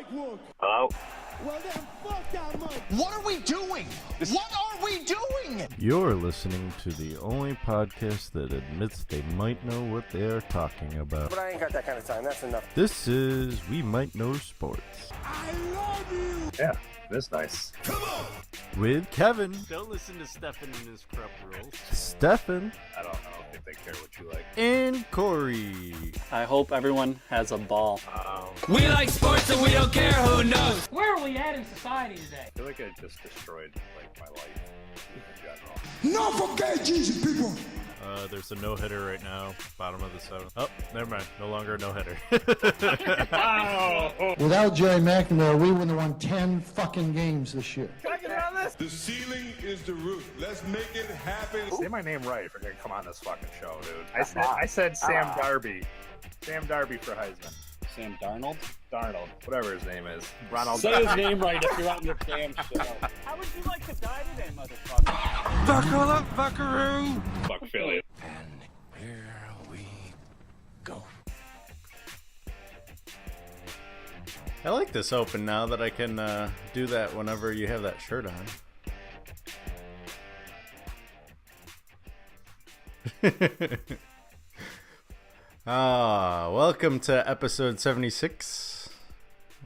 Hello? Well, then fuck that mug. What are we doing? What are we doing? You're listening to the only podcast that admits they might know what they're talking about. But I ain't got that kind of time. That's enough. This is We Might Know Sports I love you. Yeah, that's nice. Come on. with Kevin, Don't listen to Stefan and his corrupt rules. Stefan, I don't think they care what you like. and Corey. I hope everyone has a ball. We like sports and we don't care who knows. Where are we at in society today? I feel like I just destroyed my life in general. Not forget Jesus, people. There's a no-hitter right now, bottom of the seventh. Oh, never mind. No longer a no-hitter. Without Jerry McNamara, we wouldn't have won 10 fucking games this year. The ceiling is the roof. Let's make it happen. Say my name right if you're gonna come on this fucking show, dude. I said Sam Darby. Sam Darby for Heisman. Sam Darnold? Darnold, whatever his name is. Ronald. Say his name right if you're on your damn show. How would you like to die today, motherfucker? Buckle up, buckaroo. Fuck Philly. And here we go. I like this open now that I can do that whenever you have that shirt on. Welcome to episode 76,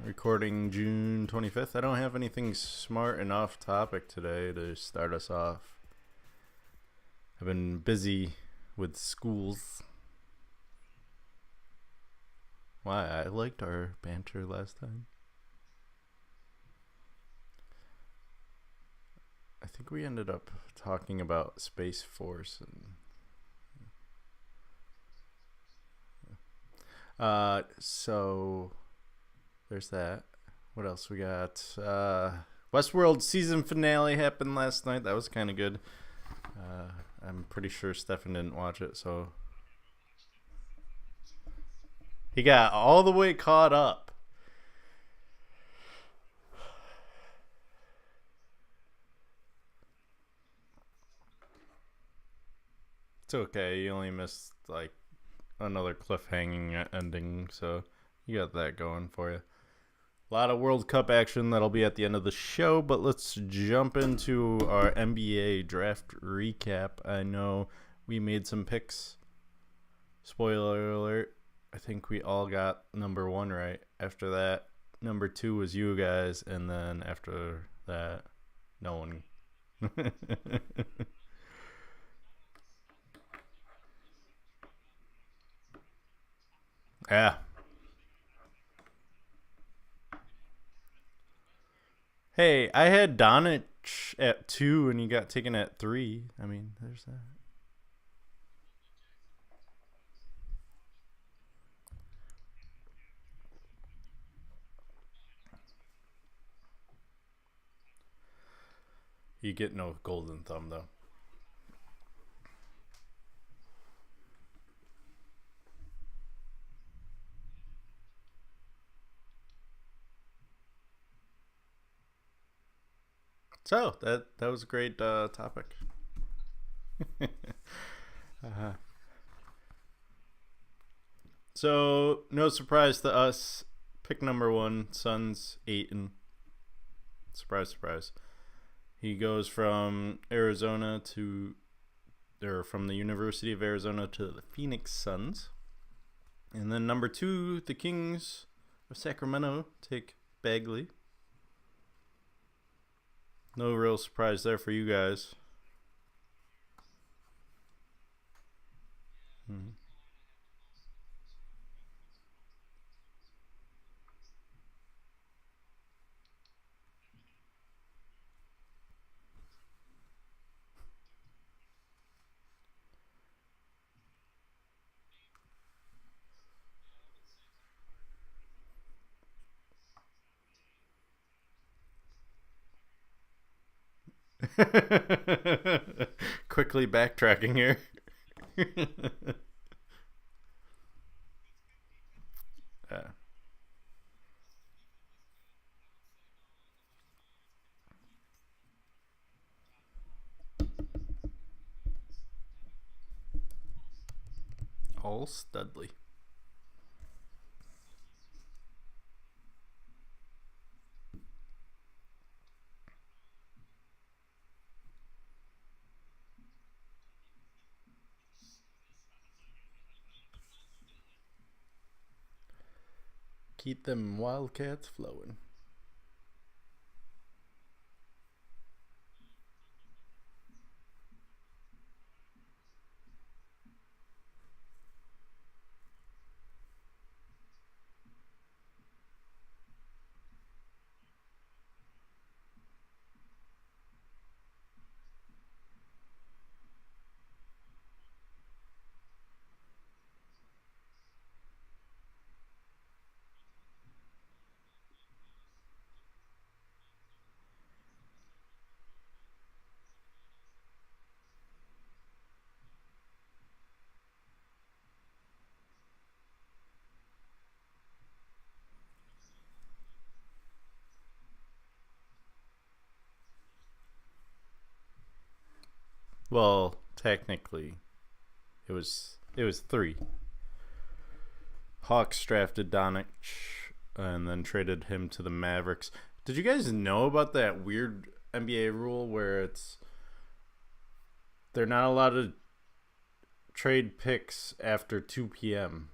recording June 25th. I don't have anything smart and off topic today to start us off. I've been busy with schools. Why? I liked our banter last time. I think we ended up talking about Space Force and so there's that. What else we got? Westworld season finale happened last night. That was kind of good. I'm pretty sure Stefan didn't watch it, so he got all the way caught up. It's okay. You only missed like another cliffhanging ending, so you got that going for you. A lot of World Cup action that'll be at the end of the show, but let's jump into our NBA draft recap. I know we made some picks. Spoiler alert. I think we all got number one right. After that, number two was you guys, and then after that, no one. Yeah. Hey, I had Donich at 2 and he got taken at 3. I mean, there's that. You get no golden thumb, though. So, that was a great topic. So, no surprise to us. Pick number 1, Suns, Ayton. Surprise, surprise. He goes from Arizona from the University of Arizona to the Phoenix Suns. And then number 2, the Kings of Sacramento take Bagley. No real surprise there for you guys. Quickly backtracking here. All Studley. keep them Wildcats flowing. Well, technically, it was 3. Hawks drafted Donich and then traded him to the Mavericks. Did you guys know about that weird NBA rule where they're not allowed to trade picks after 2 p.m.?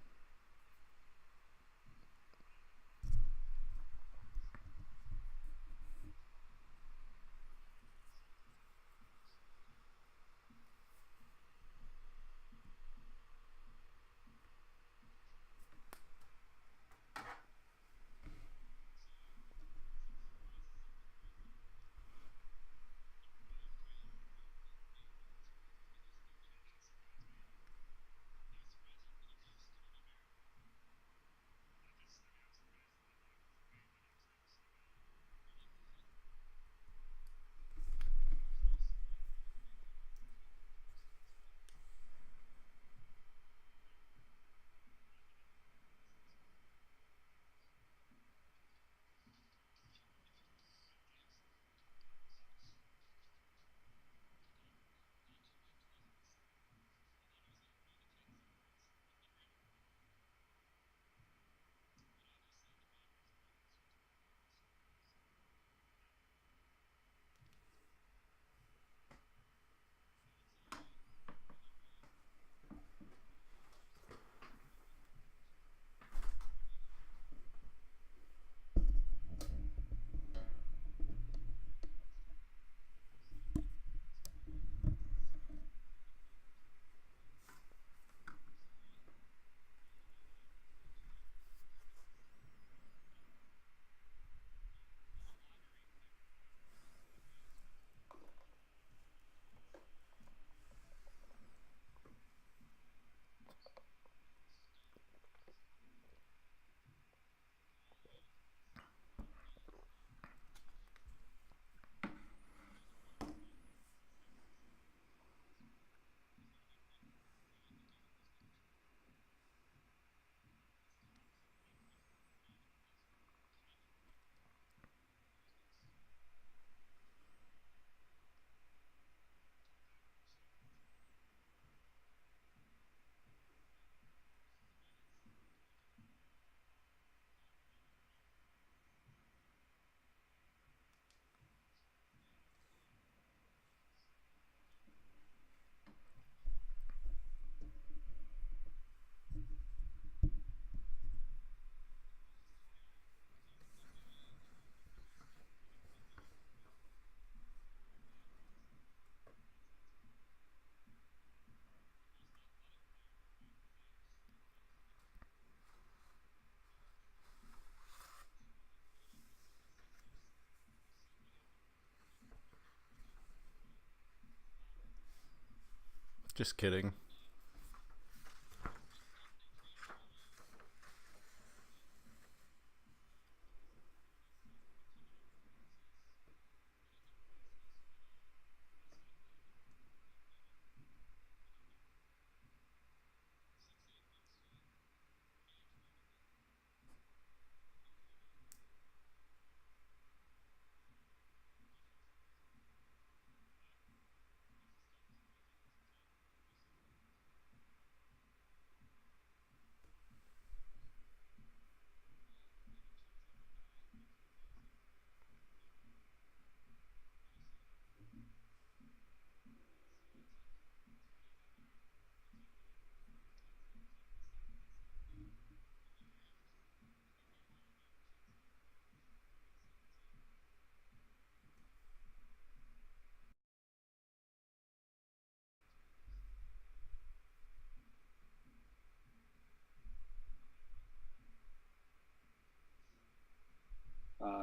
Just kidding.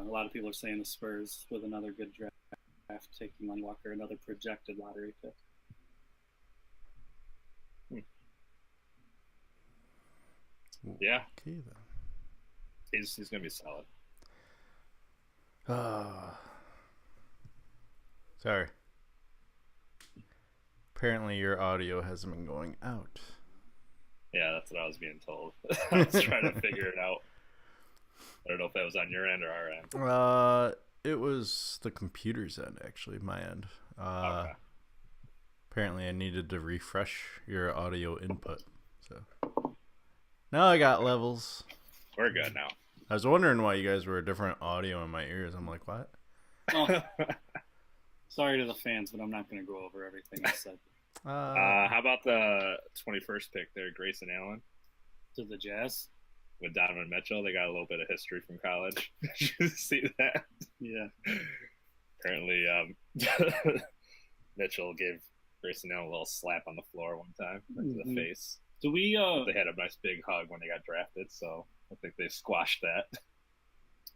A lot of people are saying the Spurs with another good draft taking Lonnie Walker, another projected lottery pick. Yeah, Okay then. he's gonna be solid. Sorry. Apparently your audio hasn't been going out. Yeah, that's what I was being told. I was trying to figure it out. I don't know if that was on your end or our end. It was the computer's end, actually, my end. Okay. Apparently I needed to refresh your audio input. So now I got levels. We're good now. I was wondering why you guys were a different audio in my ears. I'm like, what? Oh. Sorry to the fans, but I'm not going to go over everything I said. How about the 21st pick there, Grayson Allen? To the Jazz? With Donovan Mitchell. They got a little bit of history from college. Did you see that? Yeah. Apparently, Mitchell gave Grayson Allen a little slap on the floor one time, to the face. Do we, They had a nice big hug when they got drafted, so I think they squashed that.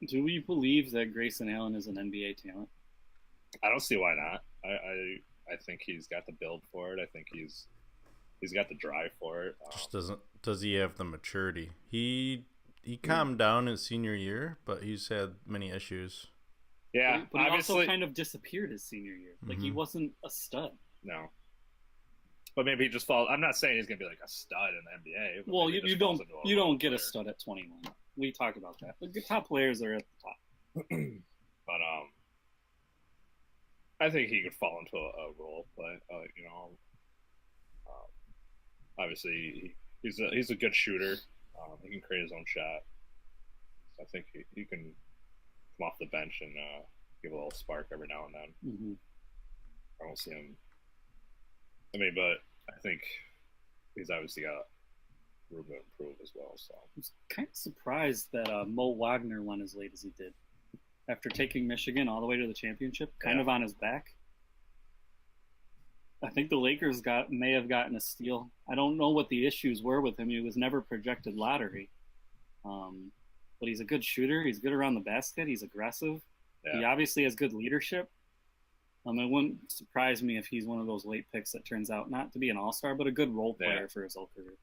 do we believe that Grayson Allen is an NBA talent? I don't see why not. I think he's got the build for it. I think he's got the drive for it. Just does he have the maturity? He calmed down his senior year, but he's had many issues. Yeah, But he obviously. also kind of disappeared his senior year. Like, he wasn't a stud. No. But maybe he just falls. I'm not saying he's going to be like a stud in the NBA. but Well, maybe he you just don't falls into a role get a player. stud at 21. We talked about that. The top players are at the top. But I think he could fall into a role play. Obviously he's a good shooter. He can create his own shot. So I think he can come off the bench and give a little spark every now and then. Mm-hmm. I don't see him. I mean, but I think he's obviously got room to improve as well. So I was kind of surprised that Mo Wagner went as late as he did. After taking Michigan all the way to the championship, kind of on his back. I think the Lakers may have gotten a steal. I don't know what the issues were with him. He was never projected lottery. But he's a good shooter. He's good around the basket. He's aggressive. yeah. He obviously has good leadership. It wouldn't surprise me if he's one of those late picks that turns out not to be an all-star, but a good role player for his whole career.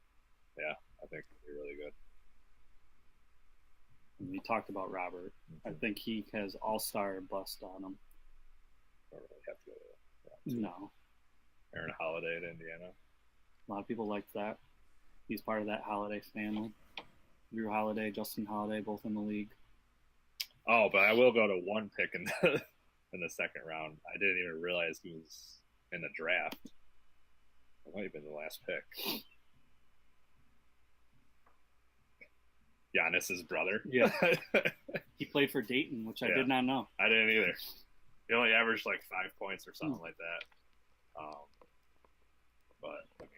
Yeah, I think he'd be really good. And we talked about Robert. I think he has all-star bust on him. Don't really have to go to No. Aaron Holiday to Indiana. A lot of people like that. He's part of that Holiday family. Drew Holiday, Justin Holiday, both in the league. Oh, but I will go to one pick in the second round. I didn't even realize he was in the draft. It might have been the last pick. Giannis's brother. Yeah. He played for Dayton, which I Yeah. did not know. I didn't either. He only averaged like 5 points or something like that. But I mean,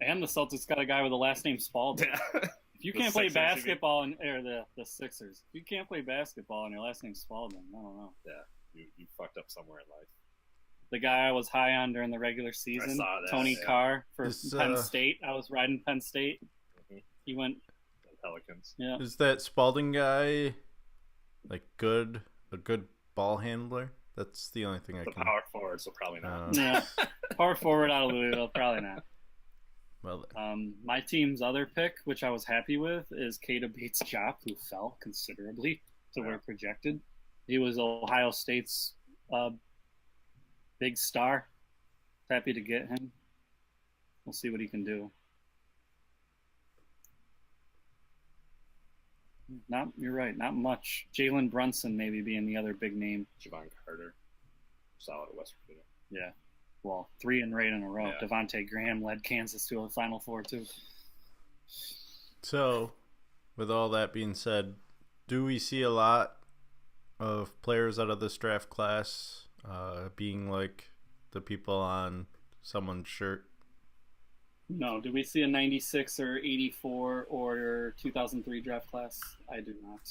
And the Celtics got a guy with the last name Spalding. If you The can't play Sixers, you mean? basketball, or the Sixers, if you can't play basketball and your last name's Spalding, I don't know. yeah, you fucked up somewhere in life. The guy I was high on during the regular season, saw that, Tony yeah. Carr for Is, Penn State. I was riding Penn State. Mhm. He went, The Pelicans. yeah. Is that Spalding guy like a good ball handler? That's the only thing I The can. power forward, so probably not. Yeah. Power forward out of Louisville, probably not. Well, My team's other pick, which I was happy with, is Keita Bates-Diop, who fell considerably to where projected. He was Ohio State's big star. Happy to get him. We'll see what he can do. You're right, not much. Jalen Brunson maybe being the other big name. Javon Carter, solid at West Virginia. Yeah. Well, 3 in a row. Yeah. Devontae Graham led Kansas to a Final Four, too. so with all that being said, do we see a lot of players out of this draft class being like the people on someone's shirt? No. Do we see a 96 or 84 or 2003 draft class? I do not.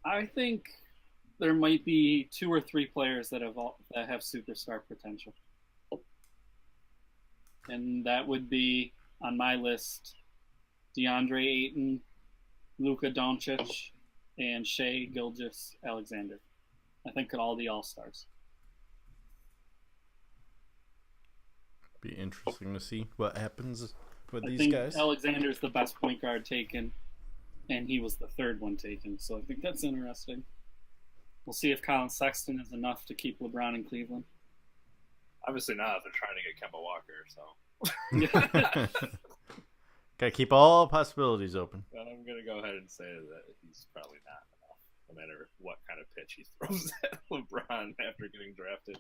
I think there might be 2 or 3 players that have superstar potential. And that would be, on my list, DeAndre Ayton, Luka Doncic, and Shea Gilgeous-Alexander. I think could all be all-stars. Be interesting to see what happens with I these think guys. Alexander's the best point guard taken, and he was the third one taken. So I think that's interesting. We'll see if Colin Sexton is enough to keep LeBron in Cleveland. Obviously not if they're trying to get Kemba Walker. So Gotta keep all possibilities open. I'm gonna go ahead and say that he's probably not enough, no matter what kind of pitch he throws at LeBron after getting drafted.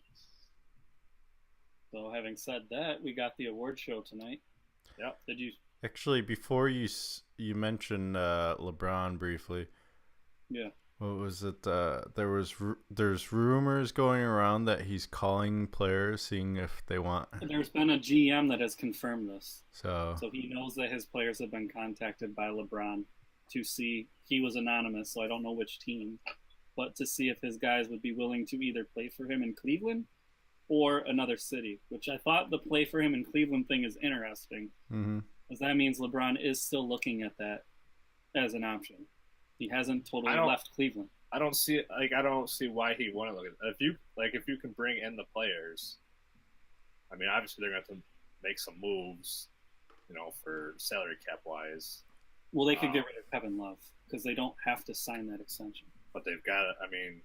So having said that, we got the award show tonight. Yep. Did you? Actually, before you mentioned LeBron briefly. Yeah. What was it? There's rumors going around that he's calling players, seeing if they want. There's been a GM that has confirmed this. So he knows that his players have been contacted by LeBron to see. He was anonymous, so I don't know which team, but to see if his guys would be willing to either play for him in Cleveland or another city. Which I thought the play for him in Cleveland thing is interesting, because that means LeBron is still looking at that as an option. He hasn't totally left Cleveland. I don't see why he wouldn't look at it. If you can bring in the players, I mean, obviously they're going to have to make some moves, for salary cap wise. Well, they could get rid of Kevin Love because they don't have to sign that extension. But they've got it. I mean,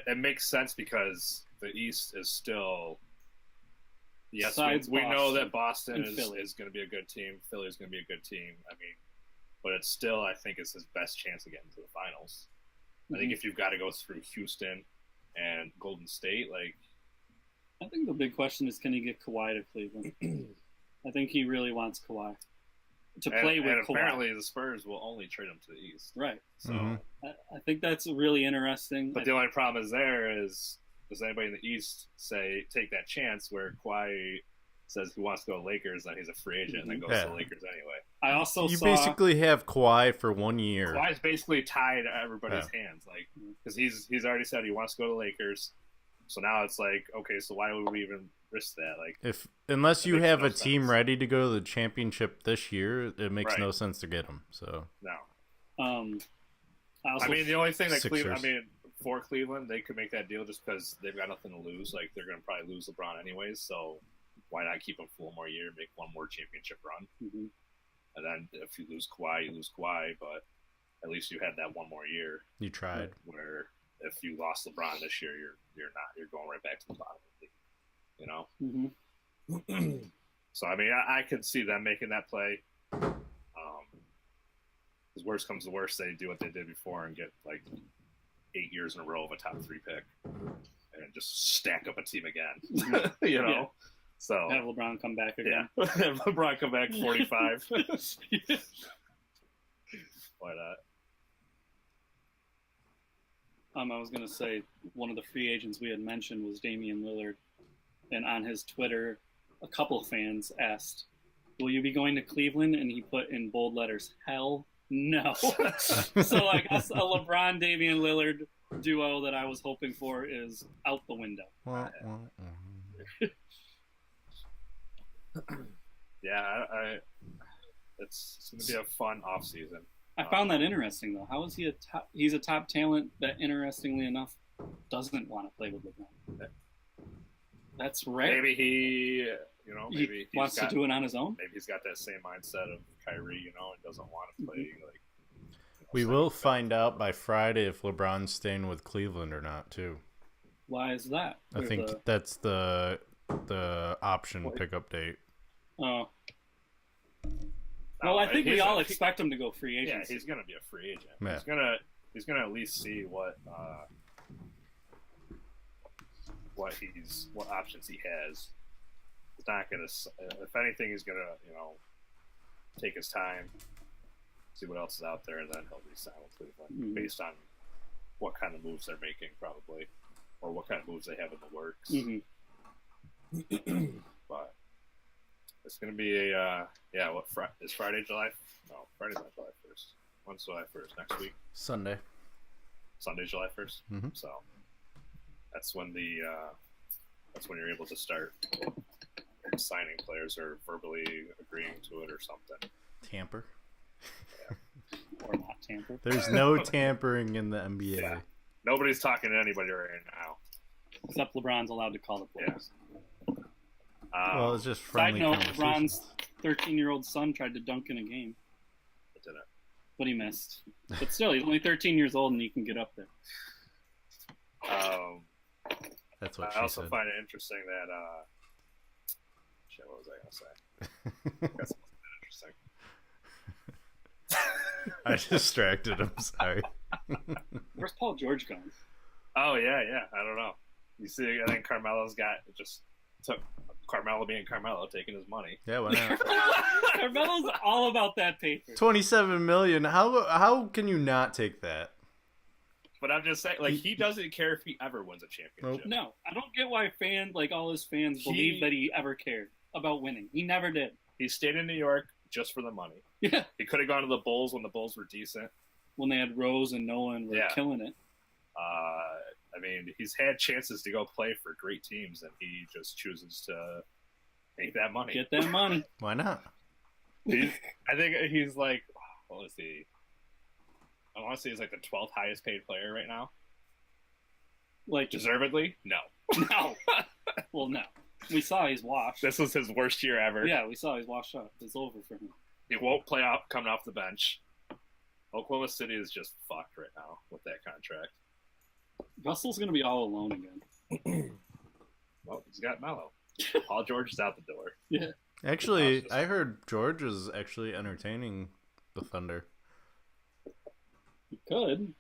it makes sense because the East is still. Yes, we know that Boston is going to be a good team. Philly is going to be a good team. I mean. But it's still, I think, is his best chance of getting to the finals. I think if you've got to go through Houston and Golden State, I think the big question is, can he get Kawhi to Cleveland? I think he really wants Kawhi to play with Kawhi. Apparently the Spurs will only trade him to the East. Right. So I think that's really interesting. But the only problem is does anybody in the East take that chance where Kawhi says he wants to go to Lakers, then he's a free agent, and then goes to the Lakers anyway. I also you basically have Kawhi for 1 year. Kawhi's basically tied everybody's hands, because he's already said he wants to go to the Lakers. So now it's okay, so why would we even risk that? Unless you have a team ready to go to the championship this year, it makes no sense to get him. So no. I mean, the only thing that for Cleveland, they could make that deal just because they've got nothing to lose. They're going to probably lose LeBron anyways, so. Why not keep him for one more year, make one more championship run, and then if you lose Kawhi, you lose Kawhi. But at least you had that one more year. You tried. Where if you lost LeBron this year, you're going right back to the bottom of the league. So I mean, I could see them making that play. Because worst comes to worst, they do what they did before and get 8 years in a row of a top 3 pick, and just stack up a team again. Yeah. So have LeBron come back again. Yeah, have LeBron come back 45. Why not? I was going to say one of the free agents we had mentioned was Damian Lillard, and on his Twitter, a couple fans asked, "Will you be going to Cleveland?" And he put in bold letters, "Hell no." So I guess a LeBron Damian Lillard duo that I was hoping for is out the window. Yeah, it's going to be a fun offseason. I found that interesting, though. How is he he's a top talent that, interestingly enough, doesn't want to play with LeBron? That's rare. Maybe he wants to do it on his own. Maybe he's got that same mindset of Kyrie, and doesn't want to play. We will find out by Friday if LeBron's staying with Cleveland or not, too. Why is that? I think that's the option pickup date. Oh. Well, I think we all expect him to go free agent. Yeah, he's going to be a free agent. Yeah. He's gonna at least see what options he has. He's not gonna. If anything, he's gonna take his time, see what else is out there, and then he'll resign with Cleveland based on what kind of moves they're making, probably, or what kind of moves they have in the works. But it's going to be is Friday, July? No, Friday's not July 1st. When's July 1st? Next week? Sunday, July 1st. So that's when you're able to start signing players or verbally agreeing to it or something. Tamper. Yeah. or not tamper. There's no tampering in the NBA. Yeah. Nobody's talking to anybody right now. Except LeBron's allowed to call the plays. Well, it's just Side friendly note, conversations. LeBron's 13-year-old son tried to dunk in a game, It didn't. but he missed. But still, he's only 13 years old and he can get up there. That's what I she also said. find it interesting that shit, what was I gonna say? That's interesting. I distracted him. Sorry. Where's Paul George gone? Oh yeah. I don't know. You see, I think Carmelo's took Carmelo being Carmelo, taking his money. Yeah, why not? Carmelo's all about that paper. 27 million. How can you not take that? But I'm just saying, like, he doesn't care if he ever wins a championship. No, I don't get why all his fans believe that he ever cared about winning. He never did. He stayed in New York just for the money. Yeah. He could have gone to the Bulls when the Bulls were decent. When they had Rose and Noah and were killing it. I mean, he's had chances to go play for great teams, and he just chooses to make that money. Get that money. Why not? I think he's like, what was he? I want to say he's like the 12th highest paid player right now. Like deservedly? No. No. Well, no. We saw he's washed. This was his worst year ever. Yeah, we saw he's washed up. It's over for him. He won't play off coming off the bench. Oklahoma City is just fucked right now with that contract. Russell's going to be all alone again. Well, he's got Melo. Paul George is out the door. Yeah. Actually, I heard George is actually entertaining the Thunder. He could.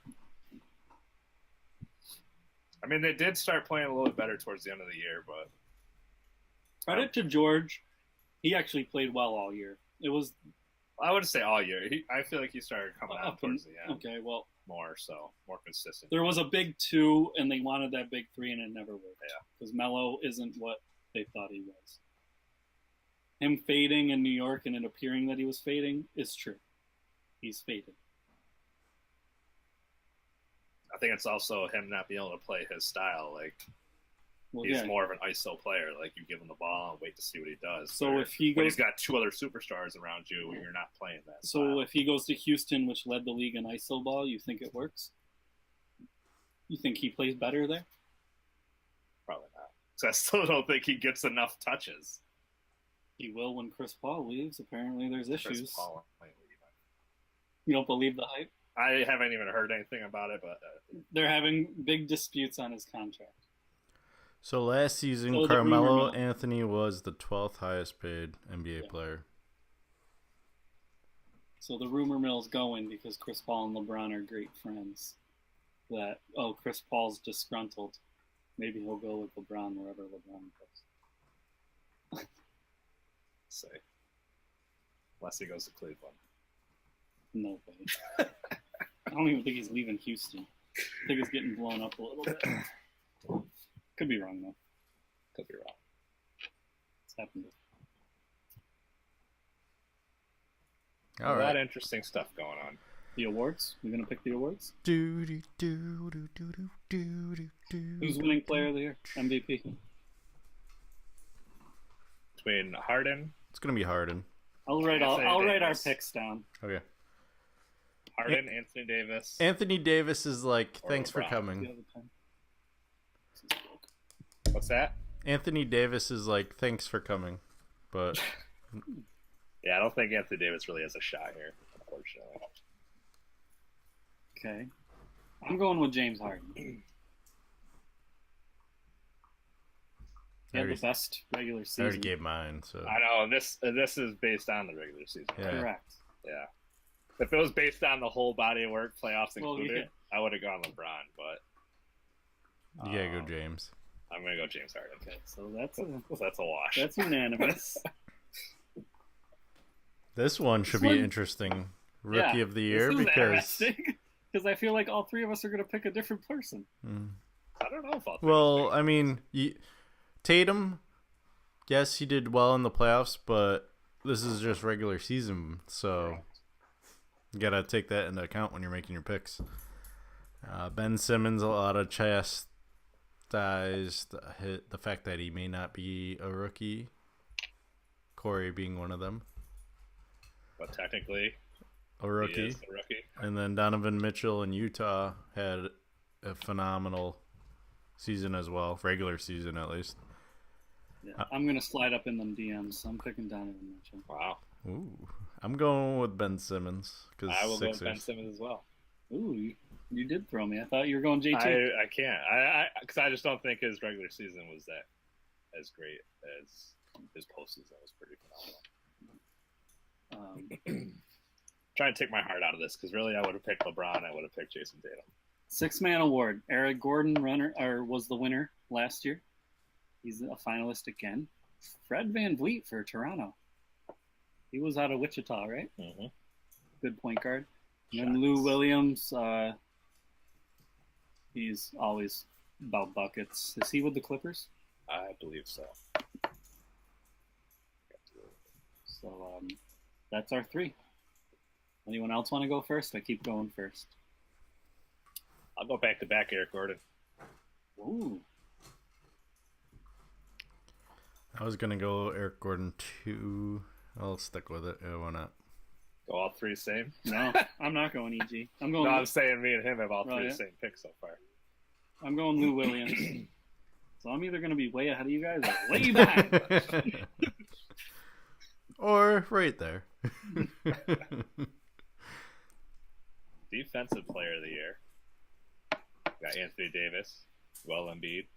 I mean, they did start playing a little bit better towards the end of the year, but credit to George. He actually played well all year. It was. I wouldn't say all year. I feel like he started coming out towards the end. Okay, well, more consistent. There was a big 2, and they wanted that big 3, and it never worked. Yeah, because Melo isn't what they thought he was. Him fading in New York and it appearing that he was fading is true. He's faded. I think it's also him not being able to play his style. Like, he's more of an ISO player. Like, you give him the ball and wait to see what he does. So if he goes, when he's got 2 other superstars around you, you're not playing that. So style. if he goes to Houston, which led the league in ISO ball, you think it works? You think he plays better there? Probably not. So I still don't think he gets enough touches. He will when Chris Paul leaves. Apparently, there's issues. Chris Paul might leave. You don't believe the hype? I haven't even heard anything about it, but they're having big disputes on his contract. So last season, Carmelo Anthony was the 12th highest paid NBA player. So the rumor mill's going because Chris Paul and LeBron are great friends. That, Chris Paul's disgruntled. Maybe he'll go with LeBron wherever LeBron goes. Say. Unless he goes to Cleveland. No way. I don't even think he's leaving Houston. I think it's getting blown up a little bit. Could be wrong, though. Could be wrong. It's happened. A lot of interesting stuff going on. The awards? We're going to pick the awards? Who's Who's winning player of the year? MVP? Between Harden. It's going to be Harden. I'll write our picks down. Okay. Harden, Anthony Davis. Anthony Davis is like, thanks for coming. What's that? Anthony Davis is like, thanks for coming. But yeah, I don't think Anthony Davis really has a shot here, unfortunately. Okay. I'm going with James Harden. He had the best regular season. I already gave mine, so I know, and this is based on the regular season. Yeah. Correct. Yeah. If it was based on the whole body of work, playoffs included, I would have gone LeBron, but you gotta go James. I'm gonna go James Harden. Okay, so that's a wash. That's unanimous. This one should be interesting. Rookie of the year because I feel like all 3 of us are gonna pick a different person. I don't know about. Well, I mean, Tatum. Yes, he did well in the playoffs, but this is just regular season, so you gotta take that into account when you're making your picks. Ben Simmons, a lot of chastised the fact that he may not be a rookie. Corey being one of them. But technically, a rookie. He is the rookie. And then Donovan Mitchell in Utah had a phenomenal season as well, regular season at least. Yeah, I'm gonna slide up in them DMs. So I'm picking Donovan Mitchell. Wow. Ooh, I'm going with Ben Simmons because I will go with Ben Simmons as well. Ooh, you did throw me. I thought you were going JT. I can't. Because I just don't think his regular season was that as great as his postseason. Was pretty phenomenal. Trying to take my heart out of this because really I would have picked LeBron. I would have picked Jason Tatum. 6-man award. Eric Gordon was the winner last year. He's a finalist again. Fred VanVleet for Toronto. He was out of Wichita, right? Mm-hmm. Good point guard. And then Lou Williams. He's always about buckets. Is he with the Clippers? I believe so. So that's our 3. Anyone else want to go first? I keep going first. I'll go back to back Eric Gordon. Ooh. I was gonna go Eric Gordon 2. I'll stick with it. Yeah, why not? Go all 3 same? No, I'm not going EG. I'm going. No, I'm saying me and him have all 3 the same picks so far. I'm going Lou Williams. So I'm either going to be way ahead of you guys or way behind. Or right there. Defensive player of the year. Got Anthony Davis, Joel Embiid,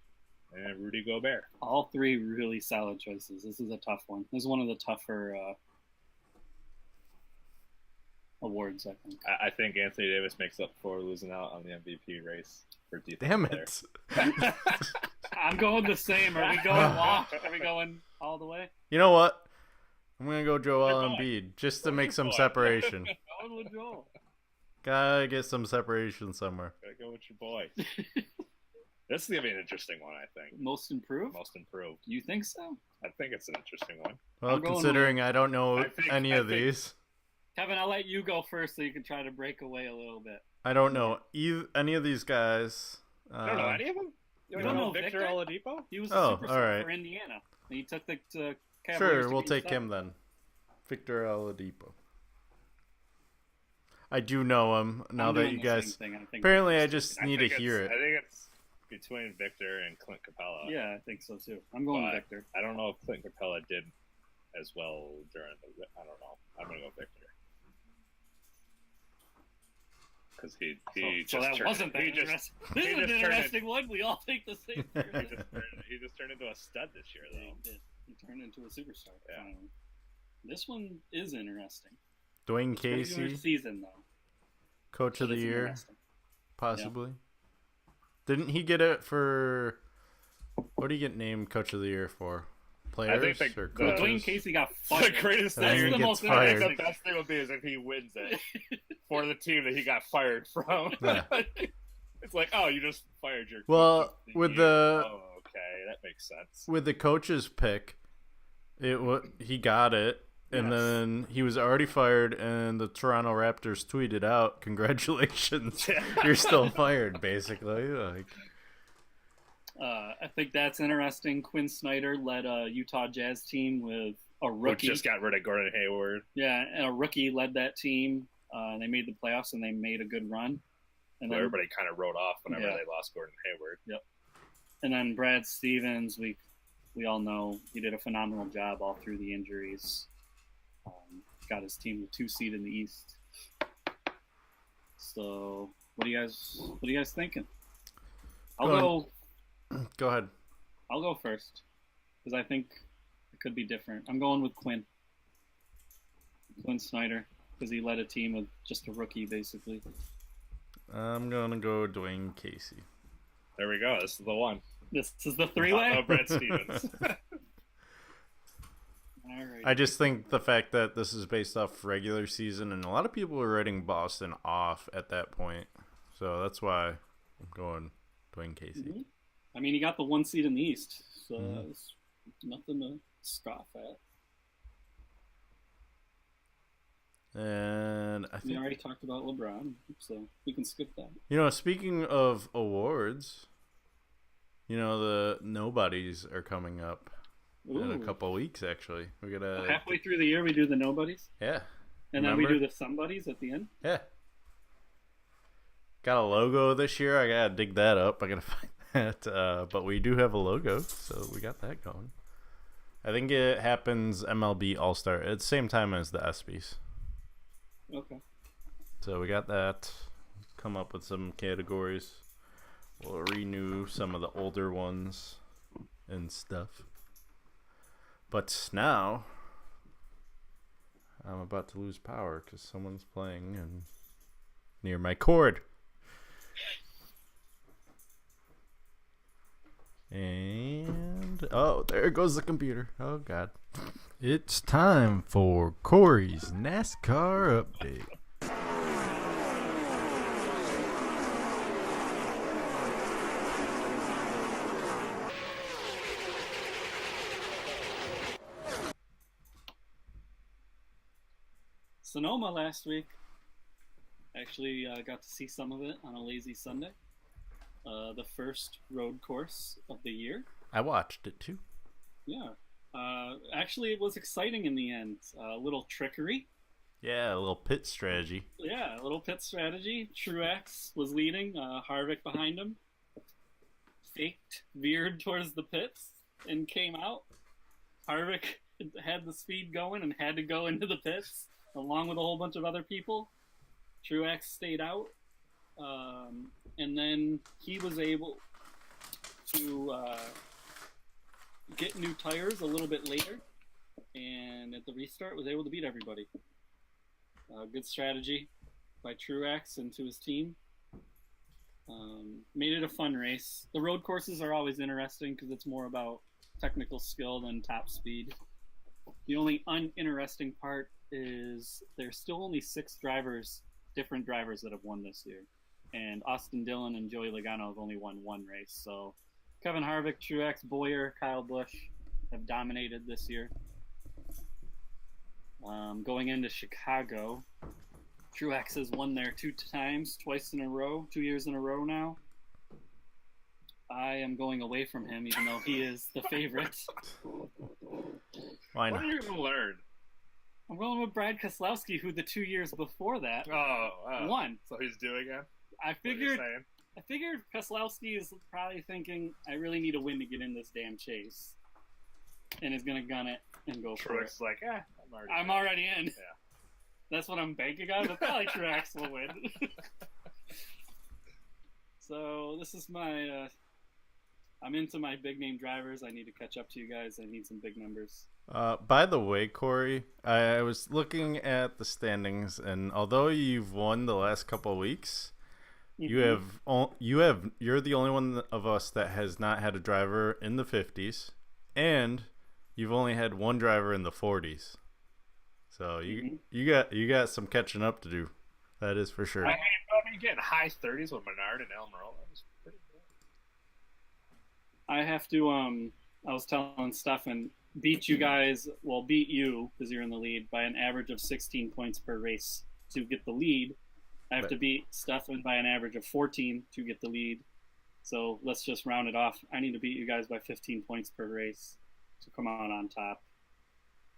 and Rudy Gobert. All 3 really solid choices. This is a tough one. This is one of the tougher awards, I think. I think Anthony Davis makes up for losing out on the MVP race for defense. Damn player. it. I'm going the same. Are we going walk? Are we going all the way? You know what? I'm going to go Joel Embiid just to make some separation. Going with Joel. Gotta get some separation somewhere. Gotta go with your boy. This is going to be an interesting one, I think. Most improved? Most improved. You think so? I think it's an interesting one. Well, considering I don't know any of these. Kevin, I'll let you go first so you can try to break away a little bit. I don't know any of these guys. I don't know any of them? You don't know Victor Oladipo? He was a superstar all right. for Indiana. He took the Cavaliers. Sure, we'll take him then. Victor Oladipo. I do know him now that you guys. Apparently, I just need to hear it. I think it's between Victor and Clint Capella. Yeah, I think so too. I'm going Victor. I don't know if Clint Capella did as well during the. I don't know. I'm gonna go Victor. Because he wasn't that interesting. This is an interesting one. We all think the same. he just turned into a stud this year, though. He did. He turned into a superstar. Yeah. Finally. This one is interesting. Dwayne Casey, season though. Coach of the Year, possibly. Yeah. Didn't he get it for? What did he get named Coach of the Year for? Players or coaches? Dwayne Casey got fired. The greatest thing. That's the most interesting. The best thing would be is if he wins it for the team that he got fired from. Yeah. It's like, oh, you just fired your. Well, with the. Oh, okay, that makes sense. With the coach's pick, he got it, and then he was already fired, and the Toronto Raptors tweeted out, "Congratulations, you're still fired." Basically, like. I think that's interesting. Quinn Snyder led a Utah Jazz team with a rookie. Who just got rid of Gordon Hayward. Yeah, and a rookie led that team. They made the playoffs and they made a good run. And then, everybody kind of wrote off whenever they lost Gordon Hayward. Yep. And then Brad Stevens, we all know he did a phenomenal job all through the injuries. Got his team the 2 seed in the East. So what are you guys thinking? Go ahead. I'll go first because I think it could be different. I'm going with Quinn Snyder because he led a team of just a rookie basically. I'm gonna go Dwayne Casey. There we go. This is the one. This is the 3-way. Brad Stevens. All right. I just think the fact that this is based off regular season, and a lot of people were writing Boston off at that point, so that's why I'm going Dwayne Casey. Mm-hmm. I mean, he got the 1 seed in the East, so it's nothing to scoff at. And I think we already talked about LeBron, so we can skip that. You know, speaking of awards, the nobodies are coming up in a couple weeks. Actually, we gotta halfway through the year we do the nobodies. Yeah, And then Remember? we do the somebodies at the end. Yeah. Got a logo this year. I gotta dig that up. I gotta find that. But we do have a logo, so we got that going. I think it happens MLB All-Star at the same time as the ESPYs. Okay. So we got that. Come up with some categories. We'll renew some of the older ones and stuff. But now I'm about to lose power because someone's playing and near my cord. And oh, there goes the computer. Oh god. It's time for Corey's NASCAR update. Sonoma last week. Actually, got to see some of it on a lazy Sunday. The first road course of the year. I watched it too. Yeah. Actually, it was exciting in the end. A little trickery. Yeah, a little pit strategy. Yeah, a little pit strategy. Truex was leading. Harvick behind him. Faked, veered towards the pits, and came out. Harvick had the speed going and had to go into the pits, along with a whole bunch of other people. Truex stayed out. And then he was able to get new tires a little bit later, and at the restart was able to beat everybody. Good strategy by Truex and to his team. Made it a fun race. The road courses are always interesting because it's more about technical skill than top speed. The only uninteresting part is there's still only 6 different drivers that have won this year. And Austin Dillon and Joey Logano have only won 1 race. So Kevin Harvick, Truex, Bowyer, Kyle Busch have dominated this year. Going into Chicago, Truex has won there 2 times, twice in a row, 2 years in a row now. I am going away from him, even though he is the favorite. Why What not? are you going to learn? I'm going with Brad Keselowski, who the 2 years before that won. So he's due again? I What are you figured saying? Keselowski is probably thinking, I really need a win to get in this damn chase. And is going to gun it and go for it. Truex is like, I'm already in. Yeah. That's what I'm banking on. But probably Truex will win. So this is my... I'm into my big name drivers. I need to catch up to you guys. I need some big numbers. By the way, Corey, I was looking at the standings, and although you've won the last couple of weeks, you're the only one of us that has not had a driver in the 50s, and you've only had one driver in the 40s. So you got some catching up to do. That is for sure. I mean, getting high 30s with Menard and Almirola was pretty good. I have to. I was telling Stefan, beat you because you're in the lead by an average of 16 points per race to get the lead. I have to beat Stefan by an average of 14 to get the lead. So let's just round it off. I need to beat you guys by 15 points per race to come out on top.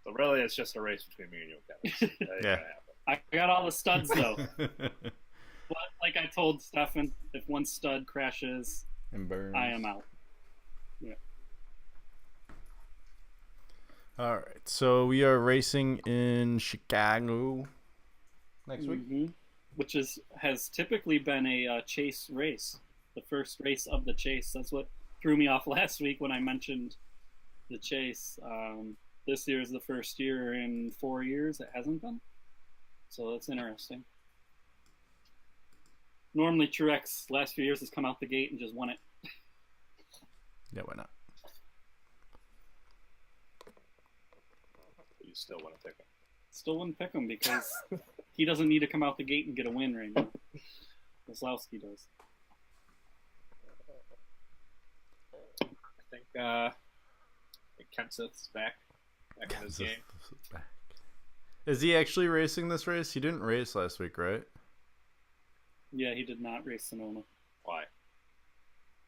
So really, it's just a race between me and you, Kevin. That ain't Yeah. gonna happen. I got all the studs though. But like I told Stefan, if one stud crashes, And Burns. I am out. Yeah. All right, so we are racing in Chicago next week. Which has typically been a chase race, the first race of the chase. That's what threw me off last week when I mentioned the chase. This year is the first year in 4 years it hasn't been, so that's interesting. Normally Truex last few years has come out the gate and just won it. Yeah, why not? You still want to pick him. Still wouldn't pick him because he doesn't need to come out the gate and get a win right now. Keselowski does. I think Kenseth's back in this game. Is he actually racing this race? He didn't race last week, right? Yeah, he did not race Sonoma. Why?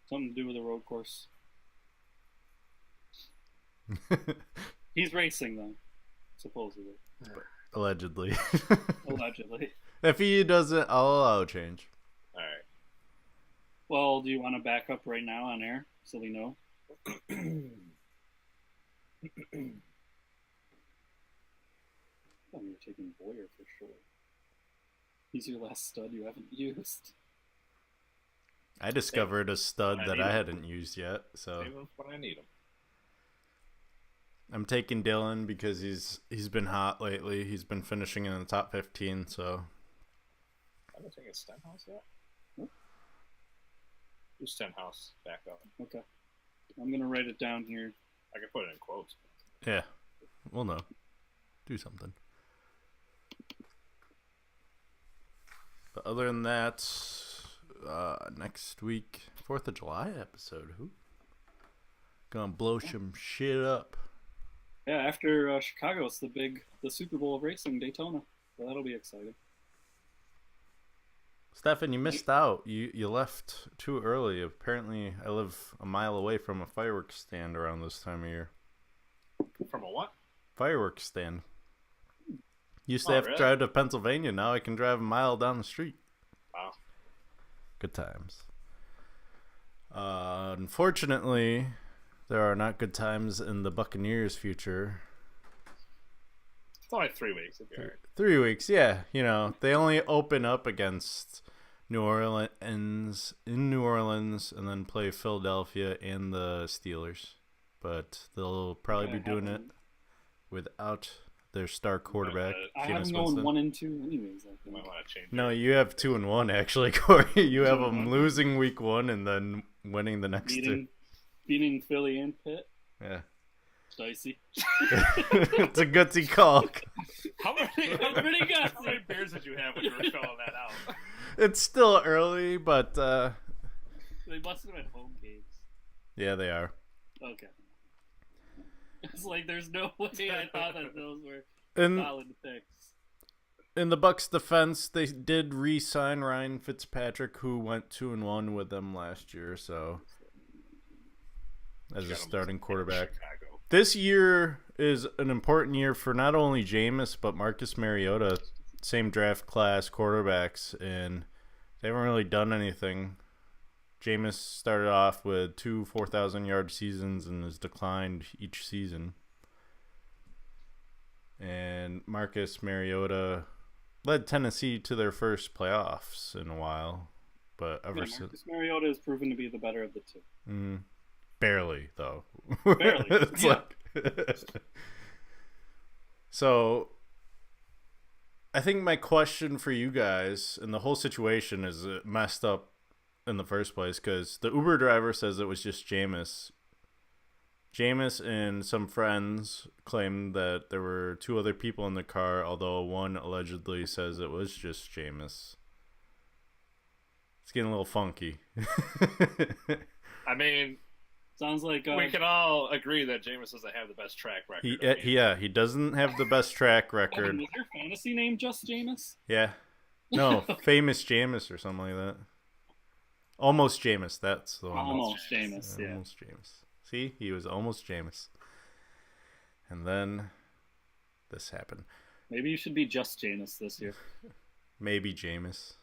Something to do with the road course. He's racing though, supposedly. Allegedly. Allegedly. If he doesn't, I'll allow a change. All right. Well, do you want to back up right now on air so we know? You're taking Boyer for sure. He's your last stud you haven't used. I discovered a stud that I hadn't used yet, so Save him when I need him. I'm taking Dylan because he's been hot lately. He's been finishing in the top 15, so I haven't taken Stenhouse yet. Do Stenhouse back up. Okay. I'm going to write it down here. I can put it in quotes. yeah, we'll know. Do something. But other than that, next week, 4th of July episode. Who? Gonna blow some shit up. Yeah, after Chicago, it's the Super Bowl of racing, Daytona. So that'll be exciting. Stefan, you missed out. You left too early. Apparently, I live a mile away from a fireworks stand around this time of year. From a what? Fireworks stand. Used to have to drive to Pennsylvania. Now I can drive a mile down the street. Wow. Good times. Unfortunately, there are not good times in the Buccaneers' future. It's only 3 weeks. If you're 3 weeks, yeah. You know, they only open up against New Orleans in New Orleans and then play Philadelphia and the Steelers. But they'll probably be doing it without their star quarterback. I have them going 1-2 anyways. you might want to change. No, you have 2-1 actually, Corey. You have them losing week 1 and then winning the next two. Beating Philly and Pitt. Yeah. It's dicey. It's a gutsy call. How many beers did you have when you were filling that out? It's still early, but They must have been home games. yeah, they are. Okay. It's like there's no way I thought that those were And solid picks. in the Bucks' defense, they did re-sign Ryan Fitzpatrick, who went 2-1 with them last year, so as a starting quarterback. Chicago. This year is an important year for not only Jameis but Marcus Mariota, same draft class quarterbacks, and they haven't really done anything. Jameis started off with 2 4,000-yard seasons and has declined each season. And Marcus Mariota led Tennessee to their first playoffs in a while, but Marcus Mariota has proven to be the better of the two. Barely, though. Barely. It's like so I think my question for you guys, and the whole situation is messed up in the first place, because the Uber driver says it was just Jameis. Jameis and some friends claimed that there were 2 other people in the car, although one allegedly says it was just Jameis. It's getting a little funky. I mean, sounds like we can all agree that Jameis doesn't have the best track record. He doesn't have the best track record. Was your fantasy name just Jameis? Yeah. No, Famous Jameis or something like that. Almost Jameis, that's the one. Almost Jameis, yeah. Almost Jameis. See, he was almost Jameis. And then this happened. Maybe you should be just Jameis this year. Maybe Jameis.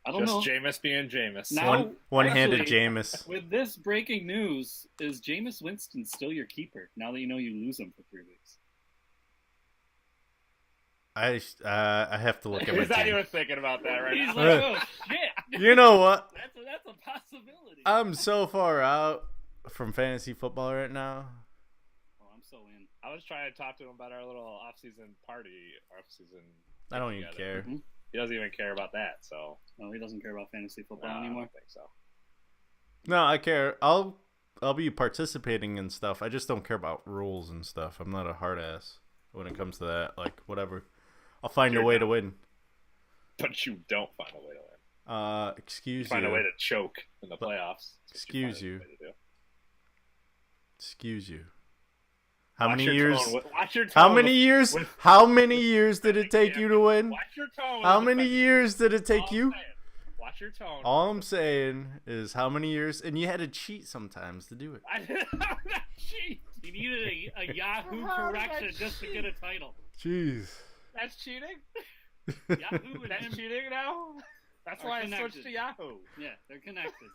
I don't know. Just Jameis being Jameis. Now, One-handed actually, Jameis. With this breaking news, is Jameis Winston still your keeper now that you know you lose him for 3 weeks? I have to look at my He's not team. even thinking about that right He's now. like, oh shit. You know what? That's a possibility. I'm so far out from fantasy football right now. Oh, I'm so in. I was trying to talk to him about our little off-season party. Off-season. I don't even together. care. Mm-hmm. He doesn't even care about that. So. No, he doesn't care about fantasy football No, I anymore. don't think so. No, I care. I'll be participating in stuff. I just don't care about rules and stuff. I'm not a hard ass when it comes to that. Like, whatever. I'll find a way to win. But you don't find a way to win. Excuse you. Find a way to choke in the playoffs. Excuse you. Excuse you. How many years? Watch your tone. How many years? How many years did it take you to win? Watch your tone. How many years did it take you? Watch your tone. All I'm saying is how many years, and you had to cheat sometimes to do it. I did not cheat. You needed a Yahoo correction just to get a title. Jeez. That's cheating. Yahoo and That's him cheating now. That's are why I connected. switched to Yahoo. Yeah, they're connected.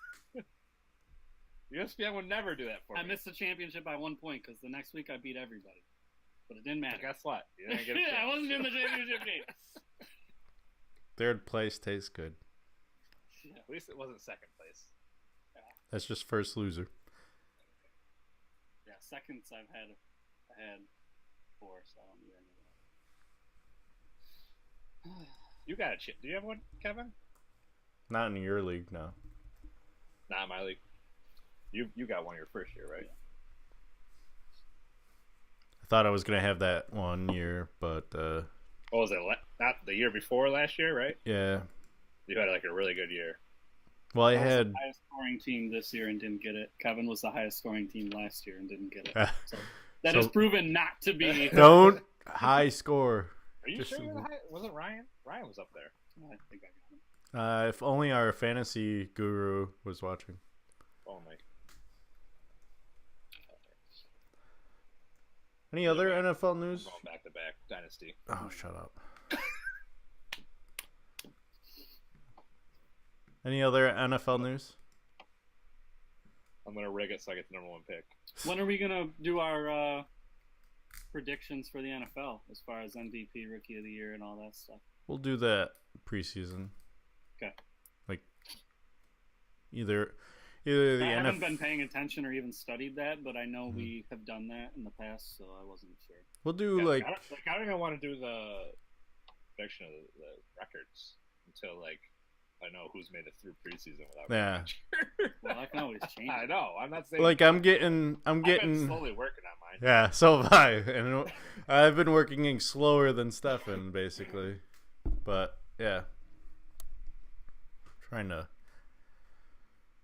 ESPN would never do that for I me. missed the championship by 1 point because the next week I beat everybody, but it didn't matter. But guess what? You didn't get a I wasn't in the championship. championship game. Third place tastes good. At least it wasn't second place. That's just first loser. Yeah, seconds I had 4, so I don't need any of that. You got a chip. Do you have one, Kevin? Not in your league, no. Not in my league. You got one your first year, right? Yeah. I thought I was gonna have that 1 year, but What was it? Not the year before last year, right? yeah. You had like a really good year. Well, I I was had the highest scoring team this year and didn't get it. Kevin was the highest scoring team last year and didn't get it. So that So- has proven not to be. don't high score. Are you Just- sure you were the high? Wasn't Ryan? Ryan was up there. I think I got him. If only our fantasy guru was watching. Oh my. Any other NFL news? Going back to back dynasty. Oh, shut up. Any other NFL news? I'm gonna rig it so I get the number 1 pick. When are we gonna do our predictions for the NFL as far as MVP, Rookie of the Year, and all that stuff? We'll do that preseason. Okay. Like either the I haven't NFL. been paying attention or even studied that, but I know we have done that in the past, so I wasn't sure. We'll do Yeah, like I don't even want to do the prediction of the records until like I know who's made it through preseason without. yeah. Well, I can always change I it. know. I'm not saying. Like I'm getting I've been slowly working on mine. yeah, so have I. And I've been working slower than Stefan basically. But yeah. Trying to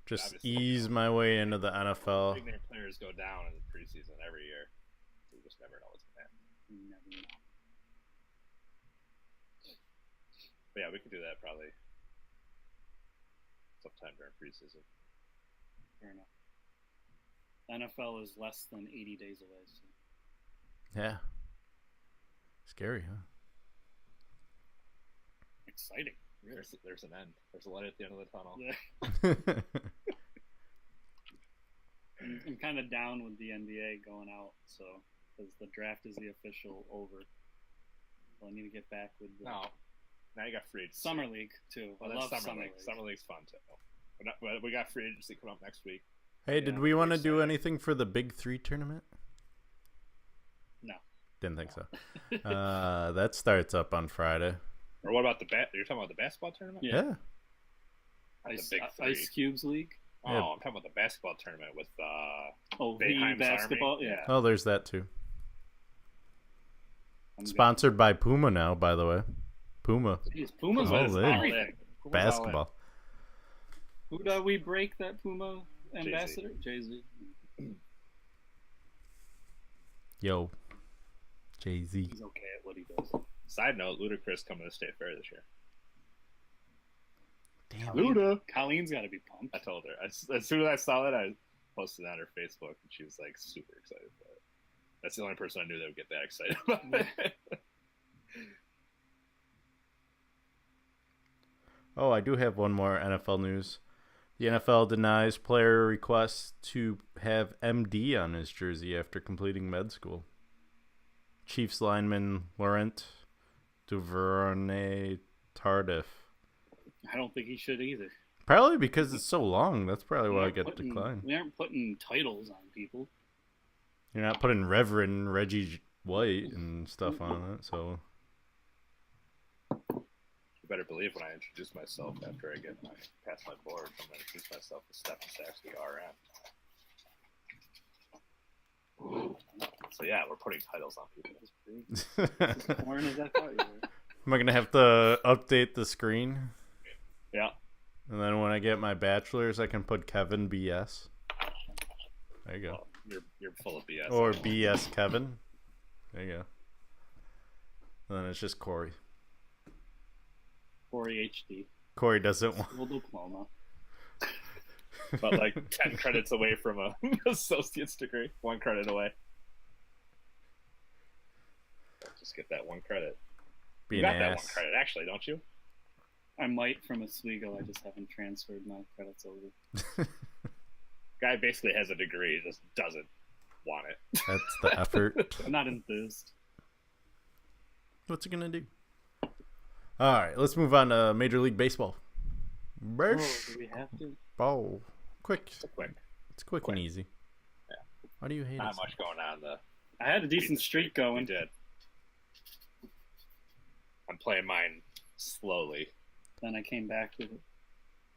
just Obviously, ease my way into the NFL. Big name players go down in the preseason every year. We just never know what's going to happen. You never know. But yeah, we could do that probably sometime during preseason. Fair enough. NFL is less than 80 days away. So. Yeah. Scary, huh? Exciting. Really. There's an end. There's a light at the end of the tunnel. Yeah. I'm kind of down with the NBA going out, so because the draft is the official over. So I need to get back with the No. Now you got free agency. Summer League too. Well, I that's love Summer Summer League. League. Summer League's fun too. We got free agency coming up next week. Hey, did Yeah, we want to pretty do exciting. anything for the Big 3 tournament? No. Didn't think so. That starts up on Friday. Or what about You're talking about the basketball tournament? Yeah. Yeah. Not Ice, the Big Three. Ice Cubes League. Oh, Yeah. I'm talking about the basketball tournament with Oh, Boeheim's the basketball. Army. Yeah. Oh, there's that too. I'm Sponsored by Puma now, by the way. Puma good. Jeez, Puma's Oh, is they- everything. Puma's all in. basketball. Who do we break that Puma ambassador? Jay-Z. Yo, Jay-Z. He's okay at what he does. Side note: Ludacris coming to the State Fair this year. Damn. Luda. Colleen's got to be pumped. I told her as soon as I saw that, I posted it on her Facebook, and she was like super excited about it. That's the only person I knew that would get that excited about it. Oh, I do have one more NFL news. The NFL denies player requests to have MD on his jersey after completing med school. Chiefs lineman Laurent Duvernay-Tardif. I don't think he should either. Probably because it's so long. That's probably We why I aren't get putting- declined. We aren't putting titles on people. You're not putting Reverend Reggie White and stuff on it, so You better believe when I introduce myself after I get past my board, I'm going to introduce myself as Stephen Saxby, RN. So yeah, we're putting titles on people. Corn as I thought you were. am I gonna have to update the screen? Yeah. And then when I get my bachelor's, I can put Kevin BS. There you go. Well, you're full of BS. Or BS Kevin. There you go. And then it's just Corey. Corey HD. Corey doesn't want. Full diploma. But like 10 credits away from a associate's degree. 1 credit away. Just get that 1 credit. Be You an got that one ass. credit, actually, don't you? I might from Oswego. I just haven't transferred my credits over. Guy basically has a degree, just doesn't want it. That's the effort. I'm not enthused. What's it gonna do? All right, let's move on to Major League Baseball. Oh, do we have to? Ball, quick. Quick. It's quick and easy. Yeah. Why do you hate Not us? much going on. I had a decent streak We going. did. I'm playing mine slowly. Then I came back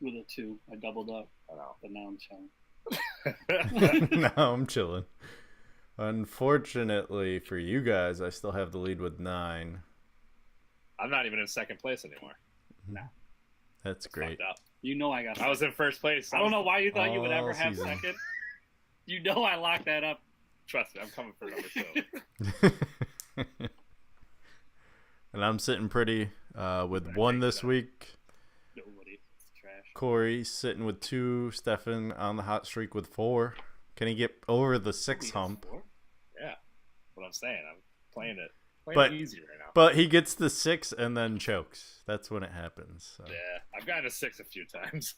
with a 2. I doubled up, I know. but now I'm chilling. No, I'm chilling. Unfortunately for you guys, I still have the lead with 9. I'm not even in second place anymore. That's great. Fucked up. You know I got. I was in first place. I don't know why you thought you would All ever have season. second. You know I locked that up. Trust me, I'm coming for number 2. And I'm sitting pretty with 1 this week. Nobody. It's trash. Corey sitting with 2. Stefan on the hot streak with 4. Can he get over the 6 hump? Yeah. What I'm saying, I'm playing it But- easy right now. But he gets the 6 and then chokes. That's when it happens. So, Yeah, I've gotten a 6 a few times.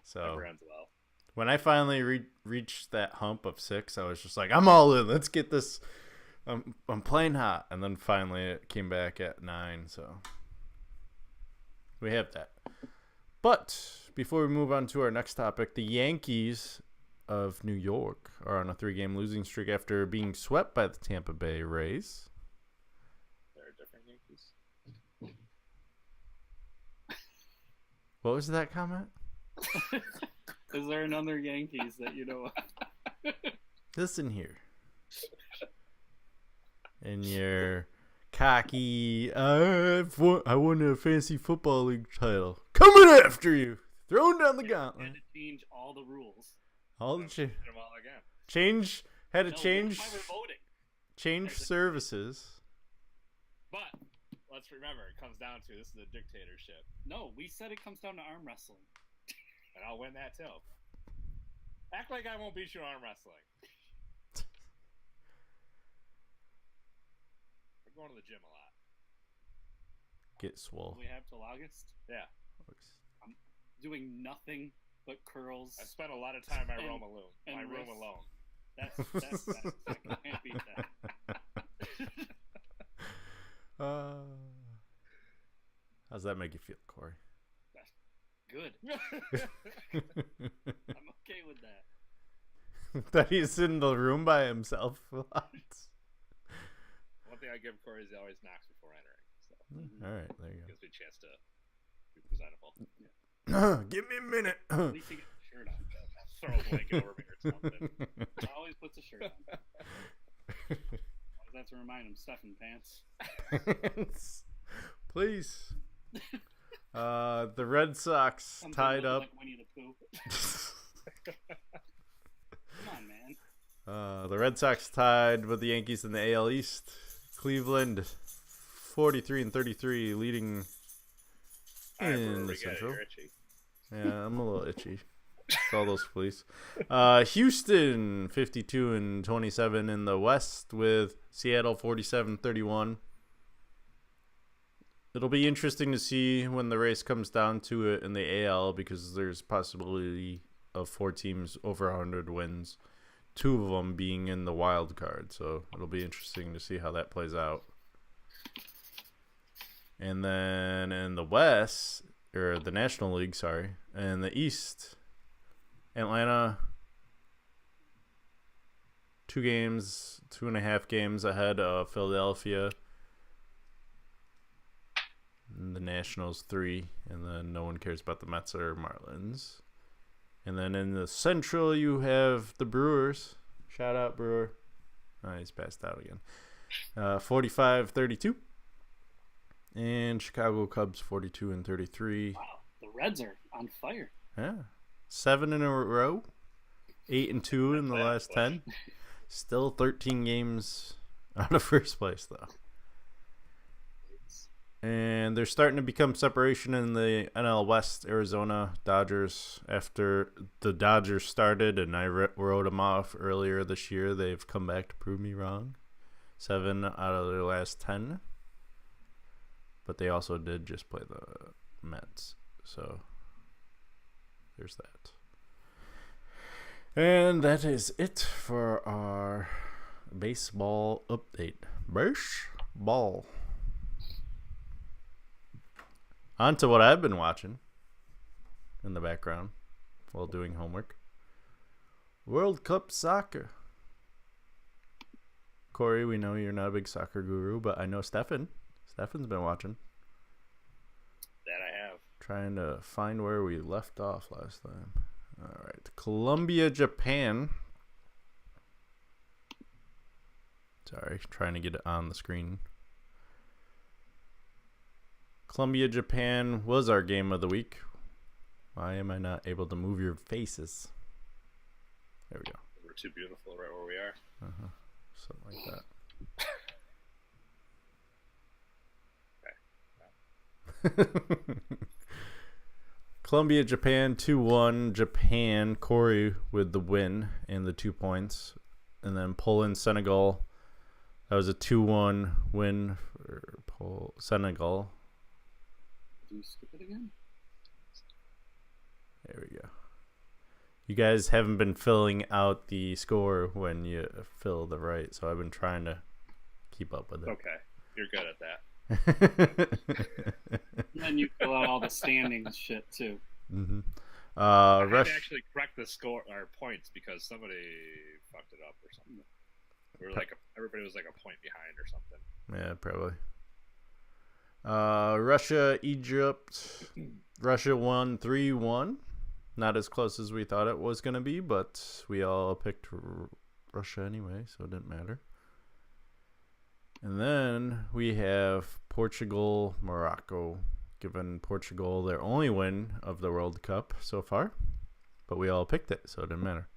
so Never ends well. when I finally reached that hump of 6, I was just like, I'm all in. Let's get this. I'm playing hot. And then finally it came back at 9. So we have that. But before we move on to our next topic, the Yankees of New York are on a 3-game losing streak after being swept by the Tampa Bay Rays. There are different Yankees. What was that comment? Is there another Yankees that you know of? Listen here. And your cocky, I won a fantasy football league title. Coming after you. Throwing down the Had gauntlet. to change all the rules. All the Hit them all again. change had to No, change that's why we're voting. change services. But let's remember, it comes down to this is a dictatorship, No, we said it comes down to arm wrestling. and I'll win that too. Act like I won't beat you in arm wrestling. I'm going to the gym a lot. Get swole. We have till August. Yeah, Doing nothing but curls. I spent a lot of time in my And- room alone. and My room wrists. alone. That's I can't beat that. How's that make you feel, Corey? Good. I'm okay with that. That he's in the room by himself. One thing I give Corey is he always knocks before entering. So All right, there you gives me a chance to be presentable. go. Give me a minute. At least he gets a shirt on. Throw a blanket over me or something. Always puts a shirt on. Always have to remind him, Stefan pants. Please. The Red Sox Comes in tied looking up. Like Winnie the Pooh. Come on, man. The Red Sox tied with the Yankees in the AL East. Cleveland 43-33 leading All right, in Brewer, the we get it. Central. You're itchy. Yeah, I'm a little itchy. It's all those fleas. Houston 52-27 in the West with Seattle 47-31. It'll be interesting to see when the race comes down to it in the AL because there's possibility of 4 teams over 100 wins, 2 of them being in the wild card. So it'll be interesting to see how that plays out. And then in the West, or the National League, sorry, and the East, Atlanta 2.5 games ahead of Philadelphia. And the Nationals 3, and then no one cares about the Mets or Marlins. And then in the Central, you have the Brewers. Shout out, Brewer. Oh, he's passed out again. 45-32. And Chicago Cubs 42-33. Wow, the Reds are on fire. Yeah. 7 in a row. 8-2 in the last 10. Still 13 games out of first place, though. And there's starting to become separation in the NL West. Arizona Dodgers, after the Dodgers started and I wrote them off earlier this year, they've come back to prove me wrong. 7 out of their last 10. but they also did just play the Mets. So there's that. And that is it for our baseball update. Baseball. On to what I've been watching in the background while doing homework. World Cup soccer. Corey, we know you're not a big soccer guru, but I know Stefan's been watching. That I have. Trying to find where we left off last time. All right. Colombia, Japan. Sorry, trying to get it on the screen. Colombia, Japan was our game of the week. Why am I not able to move your faces? There we go. We're too beautiful right where we are. Something like that. Colombia, Japan 2-1. Japan, Corey with the win and the 2 points. And then Poland, Senegal. That was a 2-1 win for Senegal. Do you skip it again? There we go. You guys haven't been filling out the score when you fill the right, so I've been trying to keep up with it. Okay, you're good at that. And then you fill out all the standings shit too. Mm-hmm. I had to actually correct the score or points because somebody fucked it up or something. We were like everybody was like a point behind or something. Yeah, probably. Russia, Egypt. Russia won 3-1. Not as close as we thought it was going to be, but we all picked Russia anyway, so it didn't matter. And then we have Portugal, Morocco, giving Portugal their only win of the World Cup so far, but we all picked it, so it didn't matter.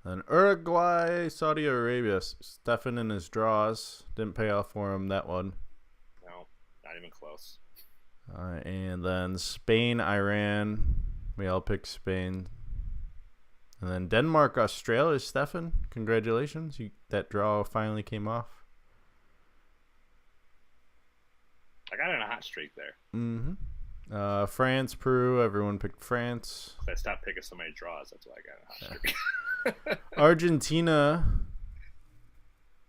And Uruguay, Saudi Arabia. Stefan and his draws didn't pay off for him, that one. No, not even close. And then Spain, Iran. We all picked Spain. And then Denmark, Australia. Stefan, congratulations. That draw finally came off. I got in a hot streak there. Mm-hmm. France, Peru. Everyone picked France. I stopped picking so many draws. That's why I got in a hot streak. Argentina,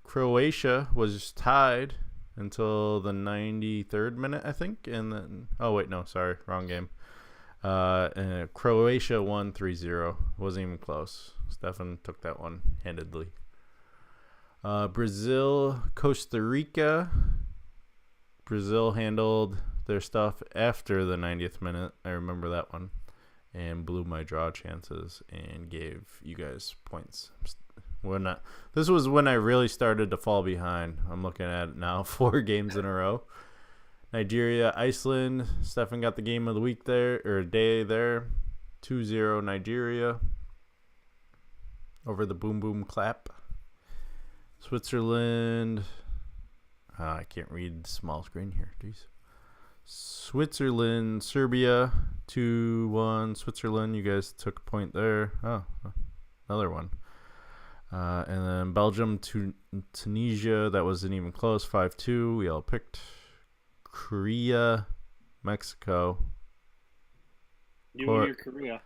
Croatia was tied until the 93rd minute, I think. And then, wrong game. Croatia won 3-0. Wasn't even close. Stefan took that one handedly. Brazil, Costa Rica. Brazil handled their stuff after the 90th minute. I remember that one. And blew my draw chances and gave you guys points. This was when I really started to fall behind. I'm looking at it now, 4 games in a row. Nigeria, Iceland. Stefan got the game of the week there, or day there. 2-0 Nigeria over the Boom Boom Clap. Switzerland. I can't read the small screen here. Jeez. Switzerland, Serbia, 2-1. Switzerland, you guys took a point there. Oh, another one. And then Belgium, Tunisia, that wasn't even close, 5-2. We all picked. Korea, Mexico. You and your Korea.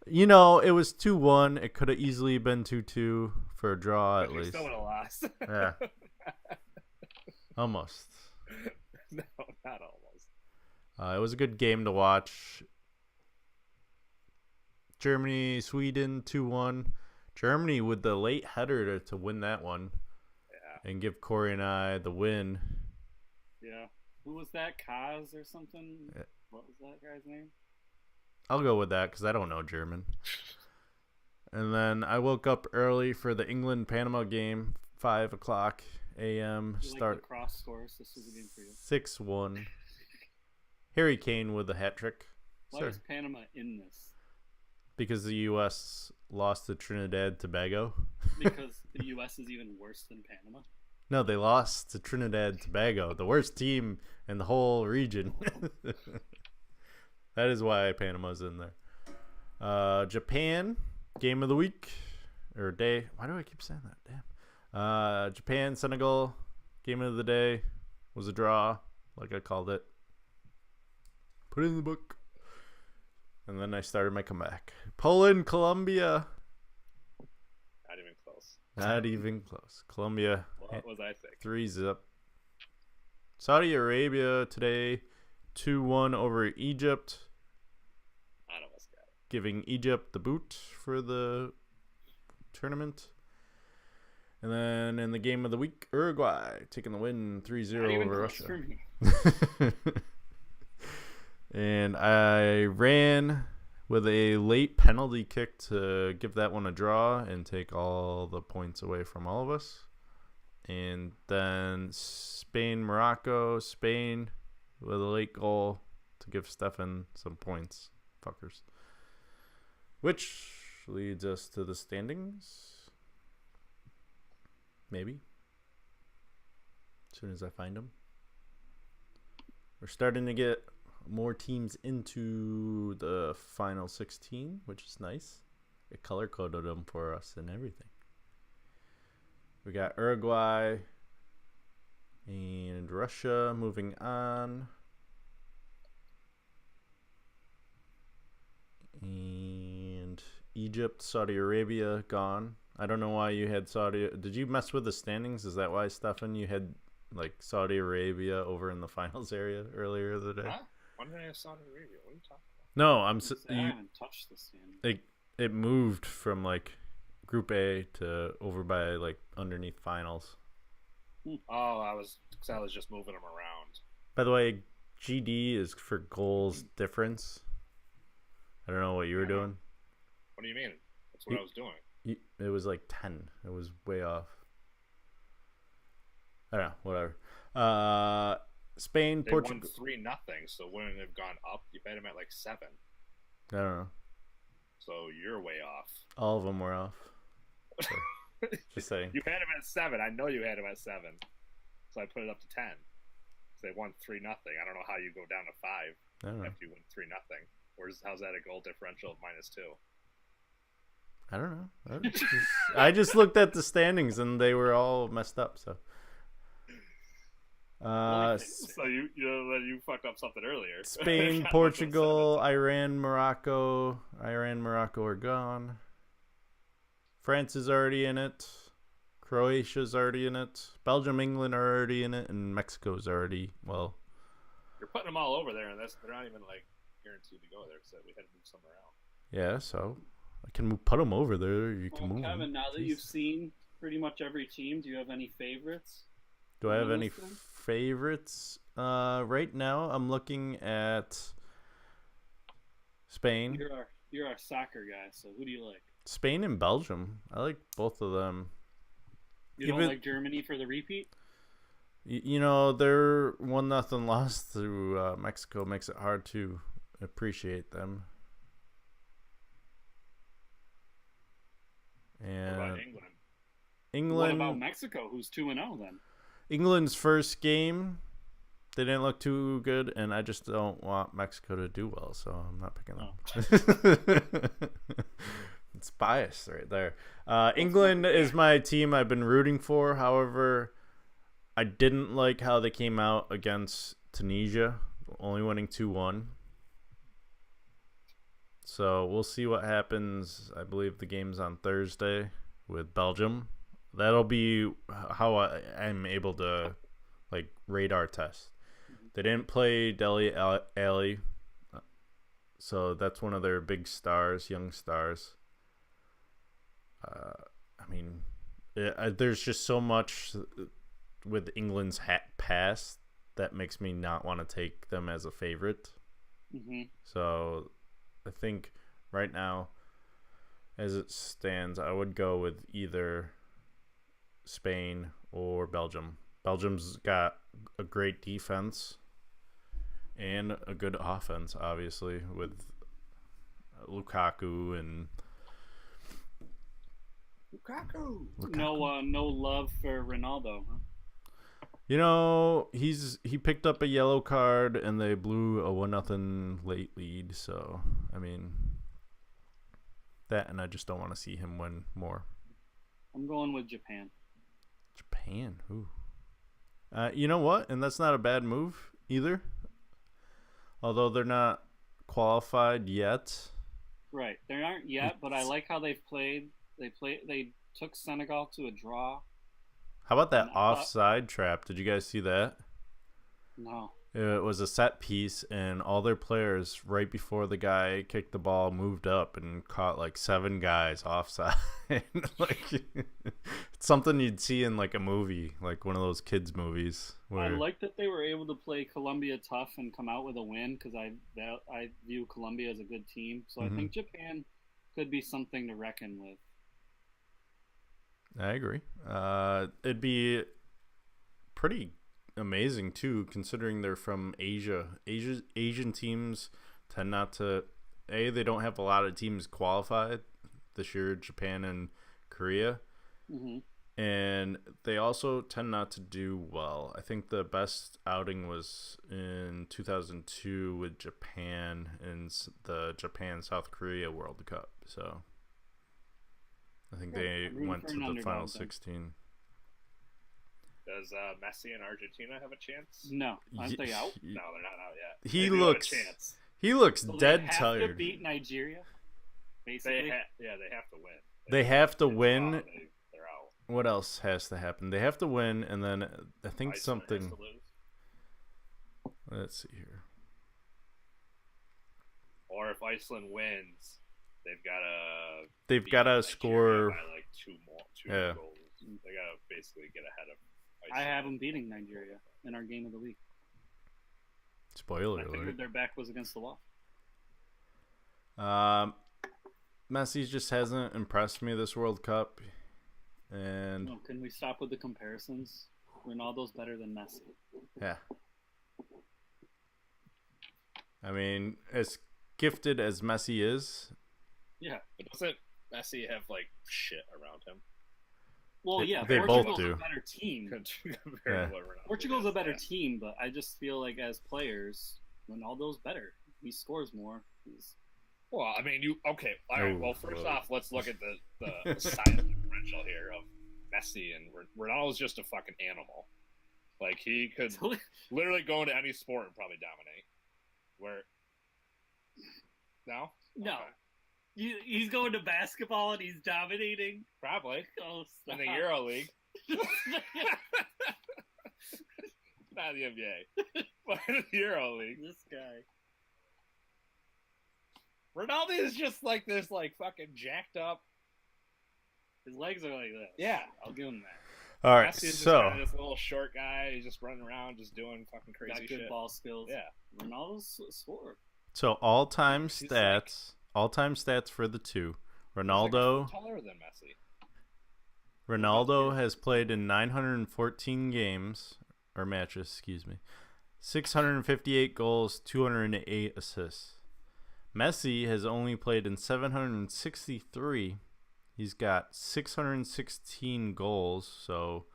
You know, it was 2-1. It could have easily been 2-2 for a draw at least. Still would have lost. Yeah. Almost. No, not almost. It was a good game to watch. Germany, Sweden, 2-1. Germany with the late header to win that one. Yeah. And give Corey and I the win. Yeah. Who was that? Kaz or something? Yeah. What was that guy's name? I'll go with that because I don't know German. And then I woke up early for the England-Panama game, 5 o'clock a.m. Start. Like cross scores. This was a game for you. 6-1. Harry Kane with the hat trick. Why is Panama in this? Because the U.S. lost to Trinidad Tobago. Because the U.S. is even worse than Panama? No, they lost to Trinidad Tobago, the worst team in the whole region. That is why Panama's in there. Japan, game of the week. Or day. Why do I keep saying that? Damn. Japan, Senegal, game of the day was a draw, like I called it. Put it in the book. And then I started my comeback. Poland, Colombia. Not even close. Not even close. Colombia. What was I think? 3-0. Saudi Arabia today, 2-1 over Egypt. I almost got it. Giving Egypt the boot for the tournament. And then in the game of the week, Uruguay taking the win 3-0 over Russia. And I ran with a late penalty kick to give that one a draw and take all the points away from all of us. And then Spain, Morocco, Spain with a late goal to give Stefan some points. Fuckers. Which leads us to the standings. Maybe. As soon as I find them. We're starting to get more teams into the final 16, which is nice. It color coded them for us and everything. We got Uruguay and Russia moving on. And Egypt, Saudi Arabia gone. I don't know why you had Saudi. Did you mess with the standings? Is that why, Stefan, you had like Saudi Arabia over in the finals area earlier the day? Huh? When did I have Saudi Arabia? What are you talking about? No, I haven't touched the standings. It moved from like Group A to over by like underneath finals. Oh, I was just moving them around. By the way, GD is for goals difference. I don't know what you were doing. What do you mean? That's what I was doing. It was like 10. It was way off. I don't know. Whatever. Spain, They Portugal. won 3-0, so wouldn't it have gone up? You had them at like 7. I don't know. So you're way off. All of them were off. So, just saying. You had them at 7. I know you had them at 7. So I put it up to 10. So they won 3-0. I don't know how you go down to 5 I don't know. after you win 3-0. How's that a goal differential of -2? I don't know. I just looked at the standings and they were all messed up. So. So you fucked up something earlier. Spain, Portugal, Iran, Morocco. Morocco are gone. France is already in it. Croatia's already in it. Belgium, England are already in it, and Mexico's already You're putting them all over there, and they're not even like guaranteed to go there because we had to move somewhere else. Yeah, so I can put them over there. You can move Kevin, them. now that you've seen pretty much every team, do you have any favorites? Do I have any favorites? Right now, I'm looking at Spain. You're our soccer guy, so who do you like? Spain and Belgium. I like both of them. You don't like Germany for the repeat? You know, their 1-0 loss to Mexico makes it hard to appreciate them. And what about England? What about Mexico, who's 2-0 then? England's first game, they didn't look too good, and I just don't want Mexico to do well, so I'm not picking them. It's biased right there. England is my team I've been rooting for. However, I didn't like how they came out against Tunisia, only winning 2-1. So we'll see what happens. I believe the game's on Thursday with Belgium. That'll be how I'm able to like radar test. They didn't play Dele Alli, so that's one of their big stars, young stars. I mean, there's just so much with England's past that makes me not want to take them as a favorite. Mm-hmm. So I think right now, as it stands, I would go with either Spain or Belgium. Belgium's got a great defense and a good offense, obviously, with Lukaku and Lukaku. No love for Ronaldo, huh? You know, he picked up a yellow card and they blew a 1-0 late lead. So I mean, that, and I just don't want to see him win more. I'm going with Japan. Japan, ooh. You know what? And that's not a bad move either. Although they're not qualified yet. Right, they aren't yet, but I like how they've played. They took Senegal to a draw. How about that offside trap? Did you guys see that? No. It was a set piece, and all their players, right before the guy kicked the ball, moved up and caught like 7 guys offside. Like, it's something you'd see in like a movie, like one of those kids' movies. I like that they were able to play Colombia tough and come out with a win because I view Colombia as a good team. So I think Japan could be something to reckon with. I agree. It'd be pretty amazing too, considering they're from Asia. Asian teams tend not to. They don't have a lot of teams qualified this year. Japan and Korea, and they also tend not to do well. I think the best outing was in 2002 with Japan in the Japan-South Korea World Cup. So I think they went to the final 16. Does Messi and Argentina have a chance? No, aren't they out? No, they're not out yet. He They do have a chance. He looks So dead they have tired. to beat Nigeria. Basically, They have to win. They have to win. They're out. What else has to happen? They have to win, and then I think Iceland has something. to lose. Let's see here. Or if Iceland wins, they've They've got to Nigeria score. by like two Yeah. goals. They got to basically get ahead of I Iceland. have them beating Nigeria in our game of the week. Spoiler I alert. figured their back was against the wall. Messi just hasn't impressed me this World Cup, and No, can we stop with the comparisons? Ronaldo's better than Messi. yeah. I mean, as gifted as Messi is, Yeah. But doesn't Messi have like shit around him? Well, yeah. They both Portugal's do. a better team. Compared to what Ronaldo Portugal's is, a better yeah. team, but I just feel like as players, Ronaldo's better. He scores more. Well, I mean, all right. Oh, Well, first whoa. off, let's look at the size differential here of Messi and Ronaldo's just a fucking animal. Like he could literally go into any sport and probably dominate. Where no, No. Okay. He's going to basketball and he's dominating. Probably Oh, in the Euro League, not the NBA, but in the Euro League. This guy. Ronaldo is just like this, like fucking jacked up. His legs are like this. Yeah. I'll give him that. all right. Messi's just So kinda this little short guy. He's just running around, just doing fucking crazy Got good shit. ball skills. Yeah. Ronaldo's a scorer. all-time He's stats, all-time stats for the two. He's Ronaldo. like taller than Messi. Ronaldo has played in 914 games or matches, 658 goals, 208 assists. Messi has only played in 763. He's got 616 goals, so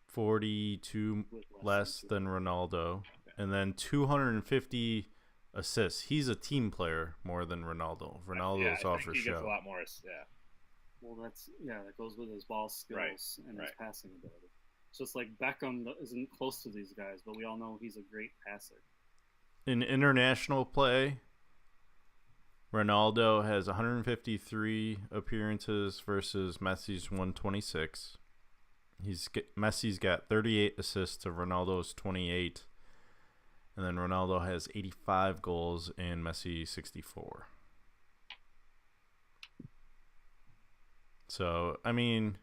42 less than Ronaldo, and then 250 assists. He's a team player more than Ronaldo. Ronaldo's I all think for he gets a show. lot more. Yeah. Well, that goes with his ball skills and his right. passing ability. It's just like Beckham isn't close to these guys, but we all know he's a great passer. In international play, Ronaldo has 153 appearances versus Messi's 126. Messi's got 38 assists to Ronaldo's 28. And then Ronaldo has 85 goals and Messi 64. So, I mean,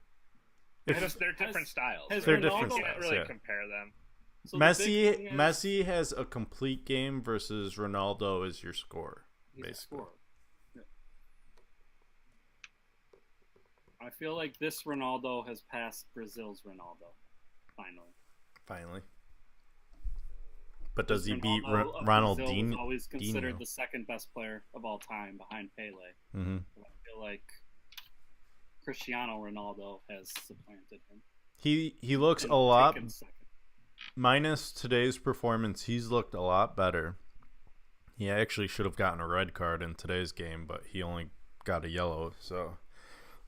They're different styles. They're different You can't styles, really yeah. compare them. So the big thing is, Messi has a complete game versus Ronaldo is your scorer, he's a basically. scorer. Yeah. I feel like this Ronaldo has passed Brazil's Ronaldo, finally. But does he beat Ronaldo of Brazil was Ronaldinho? always considered the second best player of all time behind Pele. Mm-hmm. I feel like Cristiano Ronaldo has supplanted him. He looks And a lot, taken second. minus today's performance, he's looked a lot better. He actually should have gotten a red card in today's game, but he only got a yellow, so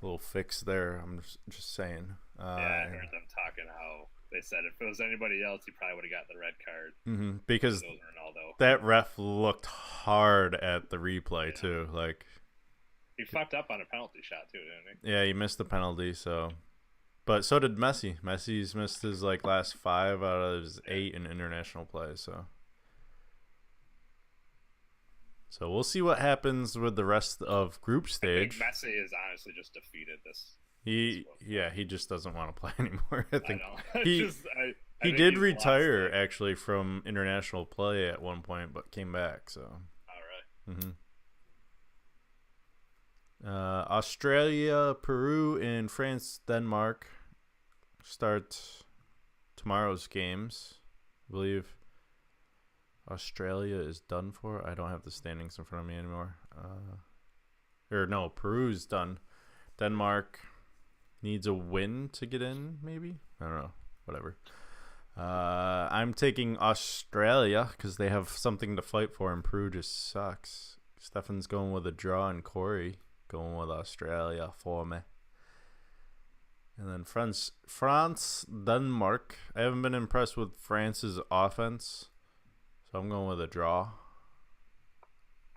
a little fix there. I'm just saying. I heard them talking how they said if it was anybody else, he probably would have gotten the red card. Mm-hmm. Because It was Ronaldo. that ref looked hard at the replay too. Like He fucked up on a penalty shot too, didn't he? yeah, he missed the penalty. So, but so did Messi. Messi's missed his last 5 out of his 8 in international play. So we'll see what happens with the rest of group stage. I think Messi is honestly just defeated this. He just doesn't want to play anymore. I think I know. he I did he's retire lost it. actually from international play at one point, but came back. So. All right. Australia, Peru, and France, Denmark start tomorrow's games. I believe Australia is done for. I don't have the standings in front of me anymore. No, Peru's done. Denmark needs a win to get in, maybe? I don't know. Whatever. I'm taking Australia because they have something to fight for, and Peru just sucks. Stefan's going with a draw, and Corey going with Australia for me. And then France, Denmark. I haven't been impressed with France's offense, so I'm going with a draw.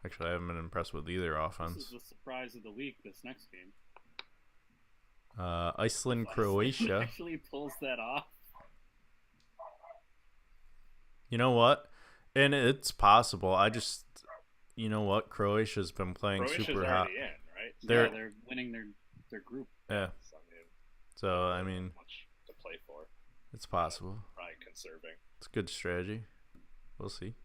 Actually, I haven't been impressed with either offense. This is the surprise of the week, this next game. Iceland, Croatia. Actually pulls that off. You know what? And it's possible. You know what? Croatia's been playing Croatia's super hot. already in, right? They're winning their group. Yeah. So, I mean, much to play for. it's possible. Probably conserving. It's a good strategy. We'll see.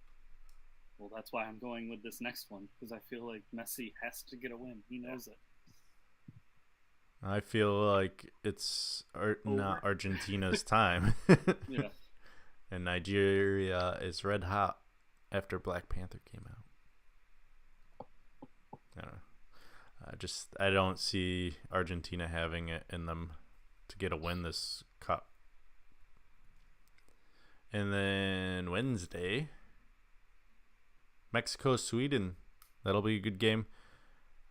Well, that's why I'm going with this next one, because I feel like Messi has to get a win. He knows it. I feel like it's not Argentina's time. Yeah. And Nigeria is red hot after Black Panther came out. I don't know. I don't see Argentina having it in them to get a win this cup. And then Wednesday, Mexico, Sweden. That'll be a good game.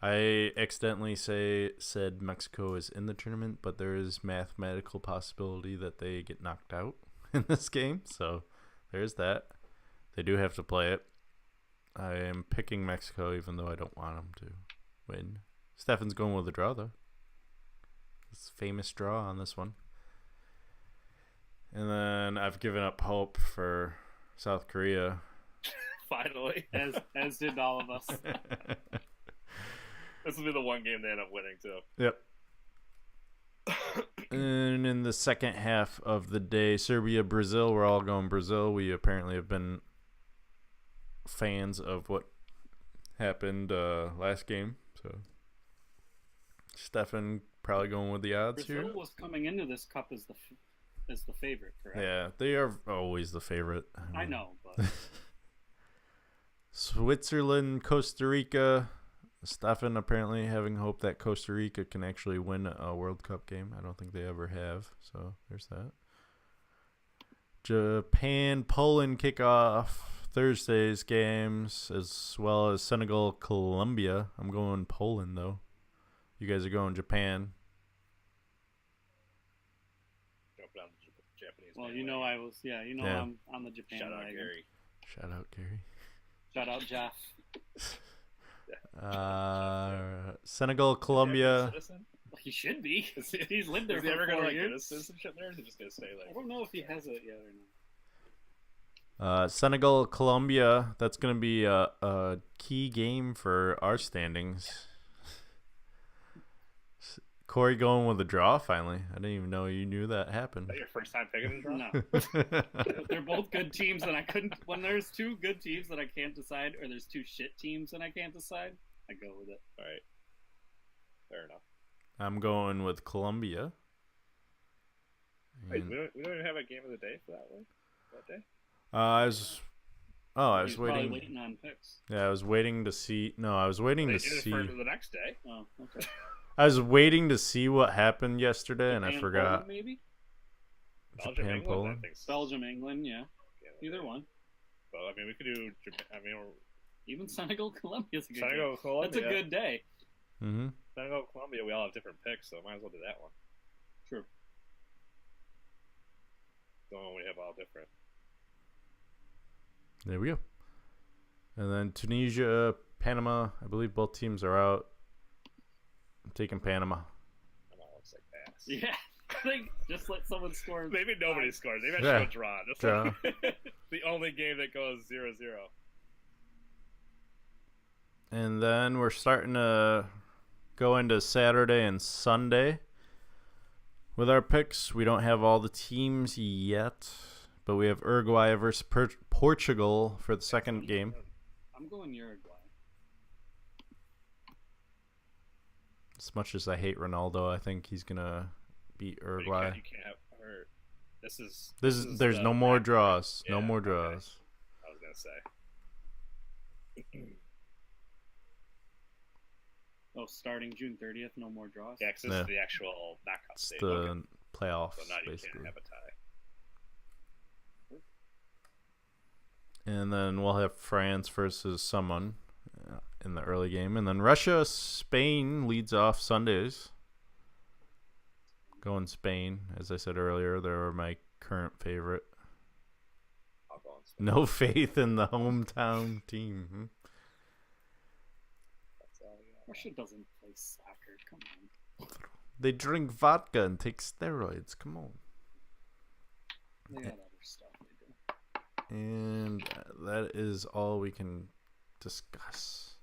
I accidentally said Mexico is in the tournament, but there is mathematical possibility that they get knocked out in this game. So there's that. They do have to play it. I am picking Mexico, even though I don't want them to win. Stefan's going with a draw, though. This famous draw on this one. And then I've given up hope for South Korea. Finally. As did all of us. This will be the one game they end up winning, too. Yep. And in the second half of the day, Serbia, Brazil. We're all going Brazil. We apparently have been fans of what happened last game. So Stefan probably going with the odds Brazil here. was coming into this cup as the favorite, correct? Yeah, they are always the favorite. I know, but Switzerland, Costa Rica. Stefan apparently having hope that Costa Rica can actually win a World Cup game. I don't think they ever have, so there's that. Japan, Poland kickoff Thursday's games, as well as Senegal, Colombia. I'm going Poland, though. You guys are going Japan. Jumping on the Japanese. well, bandwagon. Yeah. I'm on the Japan Shout out wagon. Gary. Shout out, Gary. Shout out Jeff. Senegal, Colombia. Citizen? He should be. He's lived there Is he for ever 4 going to get years. his citizenship there? Or is he just going to stay I there? don't know if he has it yet or not. Senegal, Colombia. That's going to be a key game for our standings. Corey going with a draw finally. I didn't even know you knew that happened. Is that your first time picking a draw? No. They're both good teams, and I couldn't. When there's 2 good teams that I can't decide, or there's 2 shit teams and I can't decide, I go with it. All right. Fair enough. I'm going with Colombia. Wait, And, we don't even have a game of the day for that day? I was He's probably waiting. waiting on picks. Yeah, I was waiting to see. No, I was waiting They to did it see. for the next day. Oh, okay. I was waiting to see what happened yesterday, and I Japan, forgot. Poland, maybe Belgium, Japan, England, Poland. I think so. Belgium, England, yeah, Yeah, either one. Well, I mean, we could do Japan. I mean, Even Senegal, Colombia's a good Senegal, game. Colombia. That's a good day. Mm-hmm. Senegal, Colombia. We all have different picks, so might as well do that one. True. have all different. There we go. And then Tunisia, Panama. I believe both teams are out. I'm taking Panama. Panama looks like ass. Yeah. Just let someone score. Maybe nobody scores. Maybe I should Yeah. go draw. Just Draw. like the only game that goes 0-0. And then we're starting to go into Saturday and Sunday with our picks. We don't have all the teams yet, but we have Uruguay versus Portugal for the second game. I'm going Uruguay. As much as I hate Ronaldo, I think he's gonna beat Uruguay. You can't have hurt. This is There's no more draws. No Yeah, more okay. draws. I was gonna say. Oh, starting June 30th, no more draws. Yeah, 'cause this Yeah. is the actual knockout It's stage. the Okay. playoffs, So now you basically. can't have a tie. And then we'll have France versus someone in the early game. And then Russia, Spain leads off Sundays. Going Spain. As I said earlier, they're my current favorite. I'll go on Spain. No faith in the hometown team. That's all we got. Russia doesn't play soccer. Come on. They drink vodka and take steroids. Come on. They got other stuff they do. And that is all we can discuss.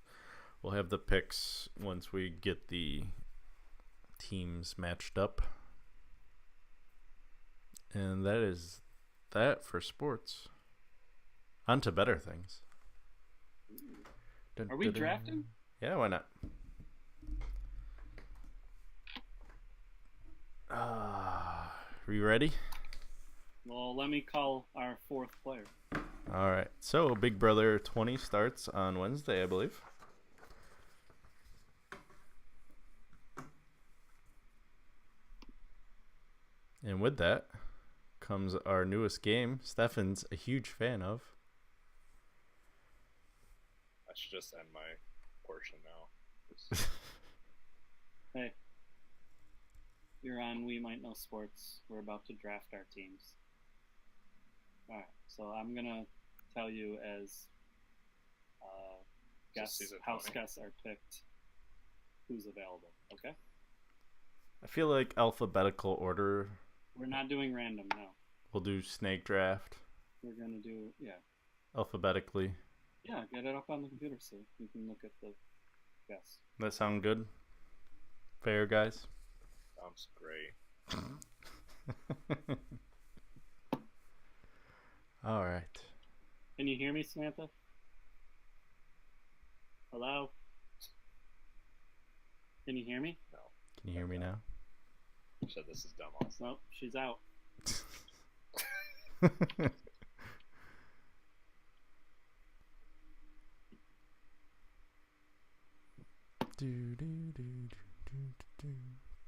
We'll have the picks once we get the teams matched up. And that is that for sports. On to better things. Are we drafting? Yeah, why not? Are you ready? Well, let me call our fourth player. All right. So, Big Brother 20 starts on Wednesday, I believe. And with that comes our newest game, Stefan's a huge fan of. I should just end my portion now. Hey, you're on We Might Know Sports. We're about to draft our teams. Alright, so I'm gonna tell you as season house 20. guests are picked who's available, okay? I feel like alphabetical order. We're not doing random, no. We'll do snake draft We're gonna do, alphabetically. Yeah, get it up on the computer so you can look at the guests. That sound good? Fair, guys? Sounds great. All right. Can you hear me, Samantha? Hello? Can you hear me? No. Can you hear me now? You said this is dumb also. Nope, she's out.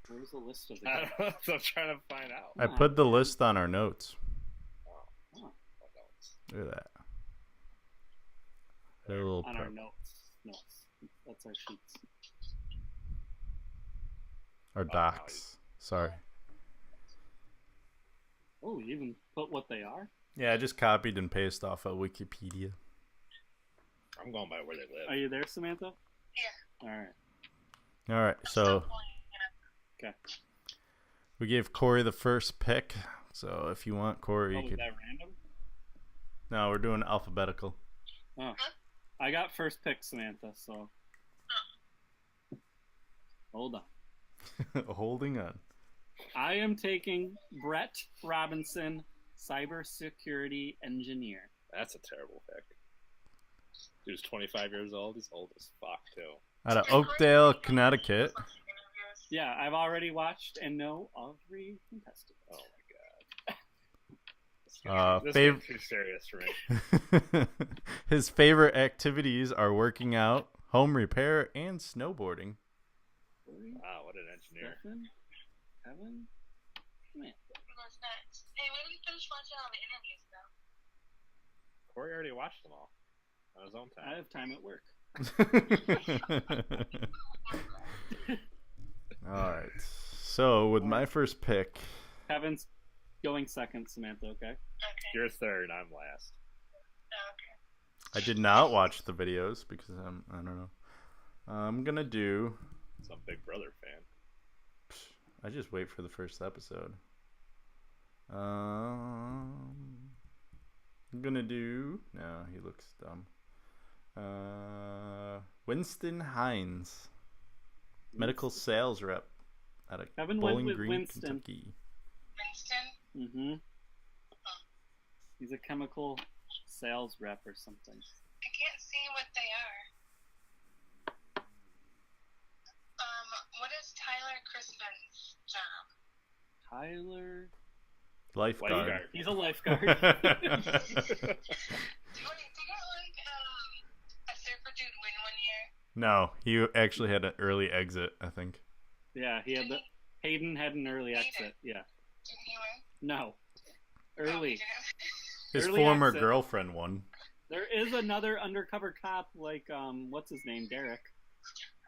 Where's the list of the I guys? don't know, so I'm trying to find out. I put the list on our notes. Oh, Oh, no, Look at that. They're a little on our prep. notes. That's our sheets. Or docs. Sorry. Oh, you even put what they are? Yeah, I just copied and pasted off of Wikipedia. I'm going by where they live. Are you there, Samantha? Yeah. All right. All right, so Okay. we gave Corey the first pick. So if you want, Corey, Oh, you is could. that random? No, we're doing alphabetical. Oh. I got first pick, Samantha, so. Hold on. Holding on. I am taking Brett Robinson, cybersecurity engineer. That's a terrible pick. Dude's 25 years old. He's old as fuck, too. Out of Oakdale, Connecticut. Yeah, I've already watched and know every contestant. Oh, my God. This fav- is too serious for me. His favorite activities are working out, home repair, and snowboarding. Wow, what an engineer. Stephen? Evan? Man. Hey, when did you finish watching all the interviews, though? Corey already watched them all on his own I time. have time at work. All right. So with my first pick, Kevin's going second, Samantha. Okay. Okay. You're third. I'm last. Okay. I did not watch the videos because I don't know. I'm gonna do. Some Big Brother fan. I just wait for the first episode. I'm gonna do. No, he looks dumb. Winston Hines, medical sales rep at a Kevin went Bowling with Green, Winston. Kentucky. Winston? Mm-hmm. He's a chemical sales rep or something. I can't see what they are. What is Tyler Crispin's job? Tyler. Lifeguard. He's a lifeguard. Wait, did a surfer dude win one year? No, he actually had an early exit, I think. Yeah, Hayden had an early Hayden. exit. Yeah. Didn't he win? No. Oh, he Early. didn't. His Early former exit. girlfriend won. There is another undercover cop like what's his name? Derek.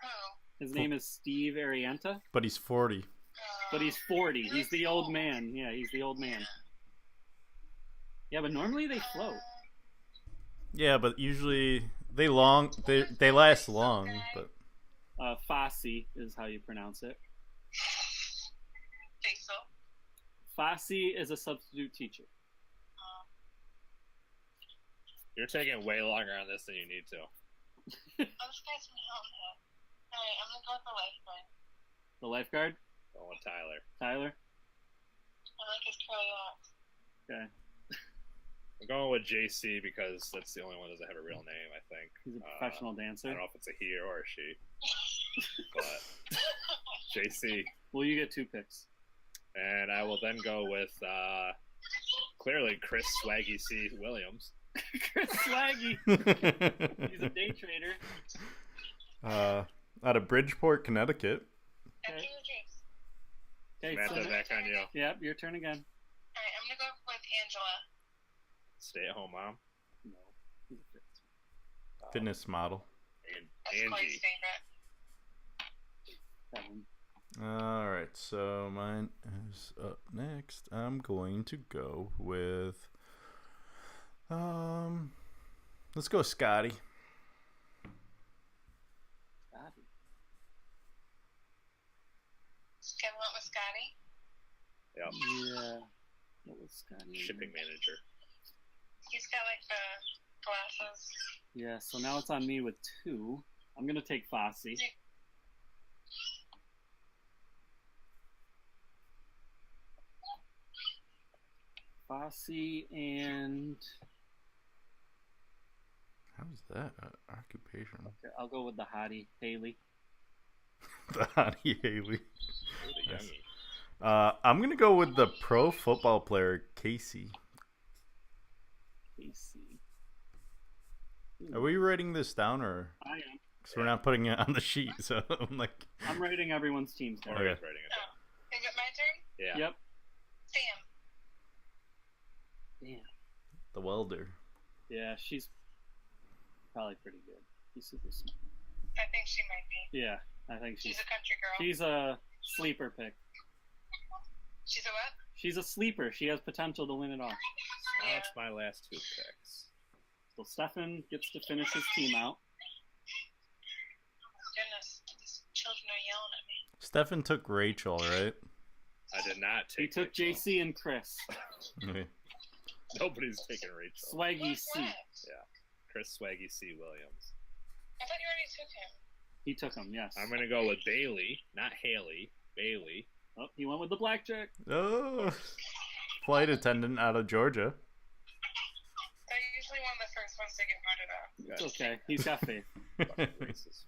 Oh. His name is Steve Arienta, But he's 40. but he's 40. He's the old man. Yeah, he's the old man. Yeah, but normally they float. Yeah, but usually they last long. But Fosse is how you pronounce it. Faisal. Fosse is a substitute teacher. You're taking way longer on this than you need to. Oh, this guy's from Hilton. Alright, I'm gonna go with the lifeguard. The lifeguard, Going with Tyler. Tyler. I like his curly locks. Okay, I'm going with JC because that's the only one that doesn't have a real name, I think. he's a professional I dancer. don't know if it's a he or a she. But JC. Well, you get 2 picks. And I will then go with clearly Chris Swaggy C. Williams. Chris Swaggy. He's a day trader. Out of Bridgeport, Connecticut. After your drinks. Okay, Samantha, back on you. Yep, your turn again. Alright, I'm gonna go with Angela. Stay at home mom. No. He's a fifth. Fitness model. And That's Clay's Angie. favorite. Kevin. Alright, so mine is up next. I'm going to go with let's go with Scotty. Scotty. Kevin went with Scotty. Yep. Yeah. What was Scotty? Shipping manager. He's got like the glasses. Yeah, so now it's on me with 2. I'm gonna take Fosse. Fosse and How's that occupation? okay, I'll go with the hottie, Haley. The Hottie Haley. The Yes. youngie. I'm gonna go with the pro football player Casey. Casey. Are we writing this down or? I am. Because we're not putting it on the sheet, so I'm like. I'm writing everyone's teams down. Or Okay. writing it Oh. Is it my turn? down. Yeah. Yep. Sam. Damn. The welder. Yeah, she's probably pretty good. She's super smart. I think she might be. Yeah, I think She's a country girl. she's a sleeper pick. She's a what? She's a sleeper. She has potential to win it all. Yeah. That's my last 2 picks. So Stefan gets to finish his team out. Goodness, these children are yelling at me. Stefan took Rachel, right? I did not He take took Rachel. JC and Chris. Okay. Nobody's taking Rachel. Swaggy Who's C. that? Chris Swaggy C. Williams. I thought you already took him. He took him, yes. I'm going to go with Bailey, not Haley. Bailey. Oh, he went with the blackjack. Oh, flight attendant out of Georgia. They're usually one of the first ones to get voted off. It's okay. He's got faith. Fucking racist.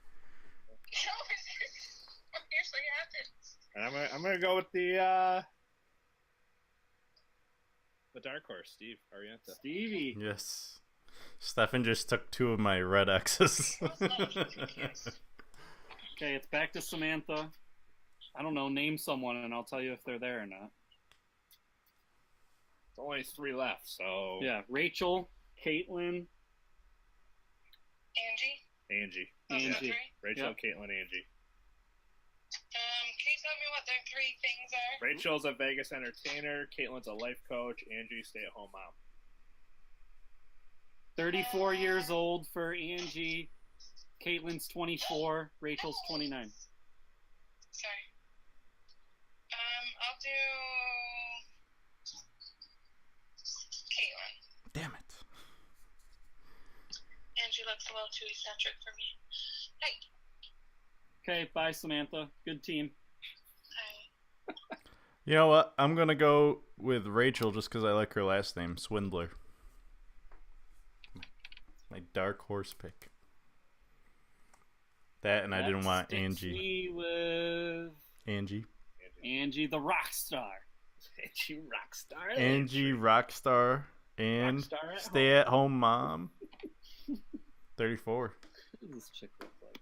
Usually happens. And I'm gonna go with the dark horse, Steve Arienta. Stevie. Yes. Stefan just took 2 of my red X's. Okay, it's back to Samantha. I don't know, name someone and I'll tell you if they're there or not. There's only 3 left, so Yeah, Rachel, Caitlin, Angie? Angie. Those are Angie. three? Rachel, Yep. Caitlin, Angie. Can you tell me what their 3 three things are? Rachel's a Vegas entertainer. Caitlin's a life coach. Angie, stay-at-home mom. 34 years old for Angie. Caitlin's 24. Rachel's 29. Sorry. I'll do Caitlin. Damn it. Angie looks a little too eccentric for me. Hey. Okay, bye, Samantha. Good team. Hi. You know what? I'm going to go with Rachel just because I like her last name, Swindler. My dark horse pick. That, and I didn't want Angie. Me with Angie the rock star. Angie Rockstar. Angie Rockstar and Rockstar at stay-at-home mom. 34. What does this chick look like?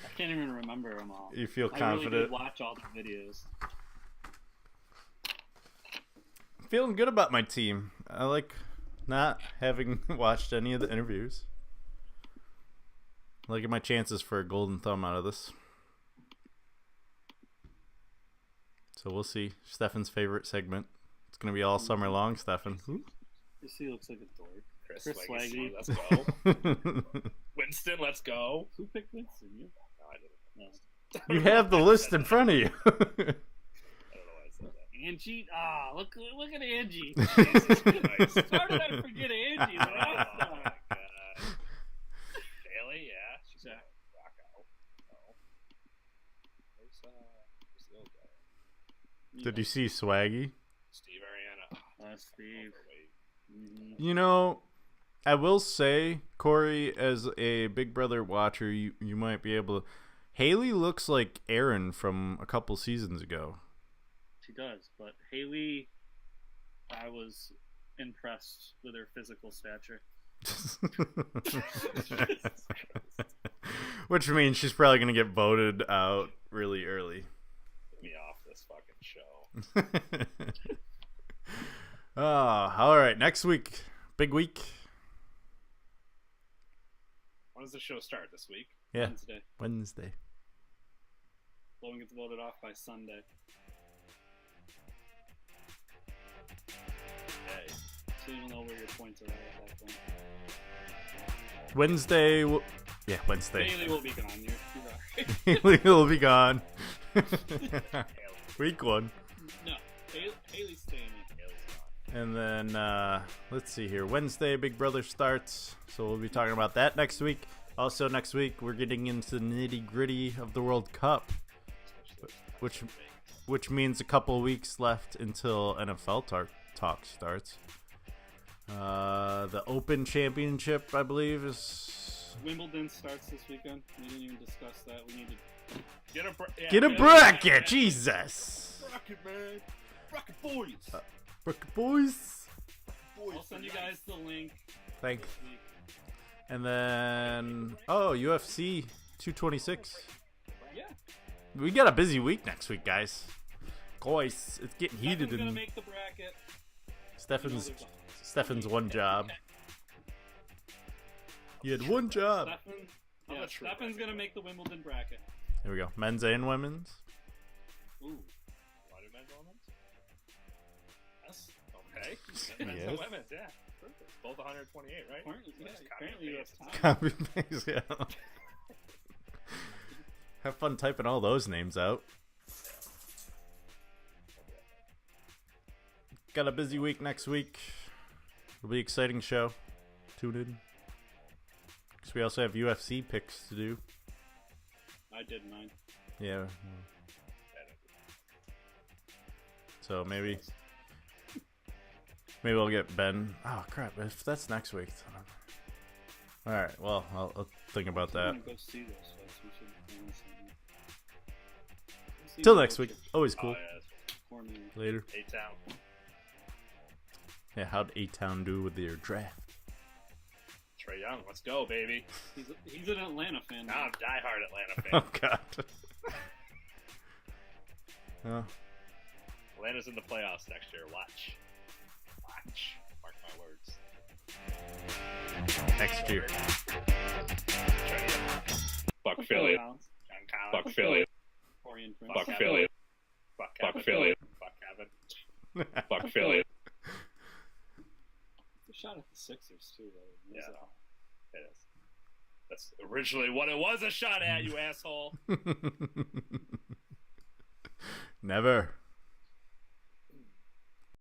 I can't even remember them all. You feel I confident? really did watch all the videos. Feeling good about my team. I like not having watched any of the interviews. Look at my chances for a golden thumb out of this. So we'll see. Stefan's favorite segment. It's going to be all summer long, Stefan. This he looks like a dork. Chris Swaggy. Let's go. Winston, let's go. Who picked Winston? You? No, I didn't. You have the list in front of you. I don't know why I said that. Angie, look at Angie. Jesus Christ. How did I forget Angie? Oh my God. Bailey, yeah, she's gonna rock out. No. Where's the old guy? Did you see Swaggy? Steve Ariana. Steve. You know, I will say, Corey, as a Big Brother watcher, you might be able to... Haley looks like Aaron from a couple seasons ago. She does, but Haley, I was impressed with her physical stature. Which means she's probably going to get voted out really early. Get me off this fucking show. Oh, all right. Next week, big week. When does the show start this week? Yeah, Wednesday. Wednesday. Logan gets voted off by Sunday. Hey. So you'll know where your points are at that point. Wednesday. Yeah, Wednesday. Haley will be gone. You're right. Haley will be gone. Week 1. No, Haley's staying in. And then, let's see here. Wednesday, Big Brother starts. So we'll be talking about that next week. Also, next week, we're getting into the nitty-gritty of the World Cup. Which means a couple of weeks left until NFL talk starts. The Open Championship, I believe, is... Wimbledon starts this weekend. We didn't even discuss that. We need to... Get a bracket! Jesus! Bracket, man! Bracket boys! Bracket boys! I'll send you guys the link. Thanks. And then... Oh, UFC 226. Yeah. We got a busy week next week, guys. Guys, it's getting heated. Stefan's gonna make the bracket. Stefan's one job. You had one job. Stefan's gonna make the Wimbledon bracket. Here we go. Men's and women's. Ooh. Why do men's and women's? Yes. Okay. Men's Yes. and women's, yeah. Perfect. Both 128, right? Apparently you have time. Copy paste, yeah. Have fun typing all those names out. Got a busy week next week. It'll be an exciting show. Tune in. Because we also have UFC picks to do. I did mine. Yeah. So maybe I'll get Ben. Oh crap! If that's next week. All right. Well, I'll think about that. Go see those fights. We should plan something. Till next week. Always cool. Oh, yeah, Later. A-Town. Yeah. How'd A-Town do with their draft? Trae Young, let's go, baby. He's an Atlanta fan. Now I'm diehard Atlanta fan. Oh god. Oh. Atlanta's in the playoffs next year. Watch. Mark my words. Next year. Fuck Philly. John Fuck Philly. Orion Prince. Fuck Philly. Fuck Philly. Fuck Kevin. Fuck Philly. A shot at the Sixers too, though. Yeah, it is. That's originally what it was a shot at, you asshole. Never.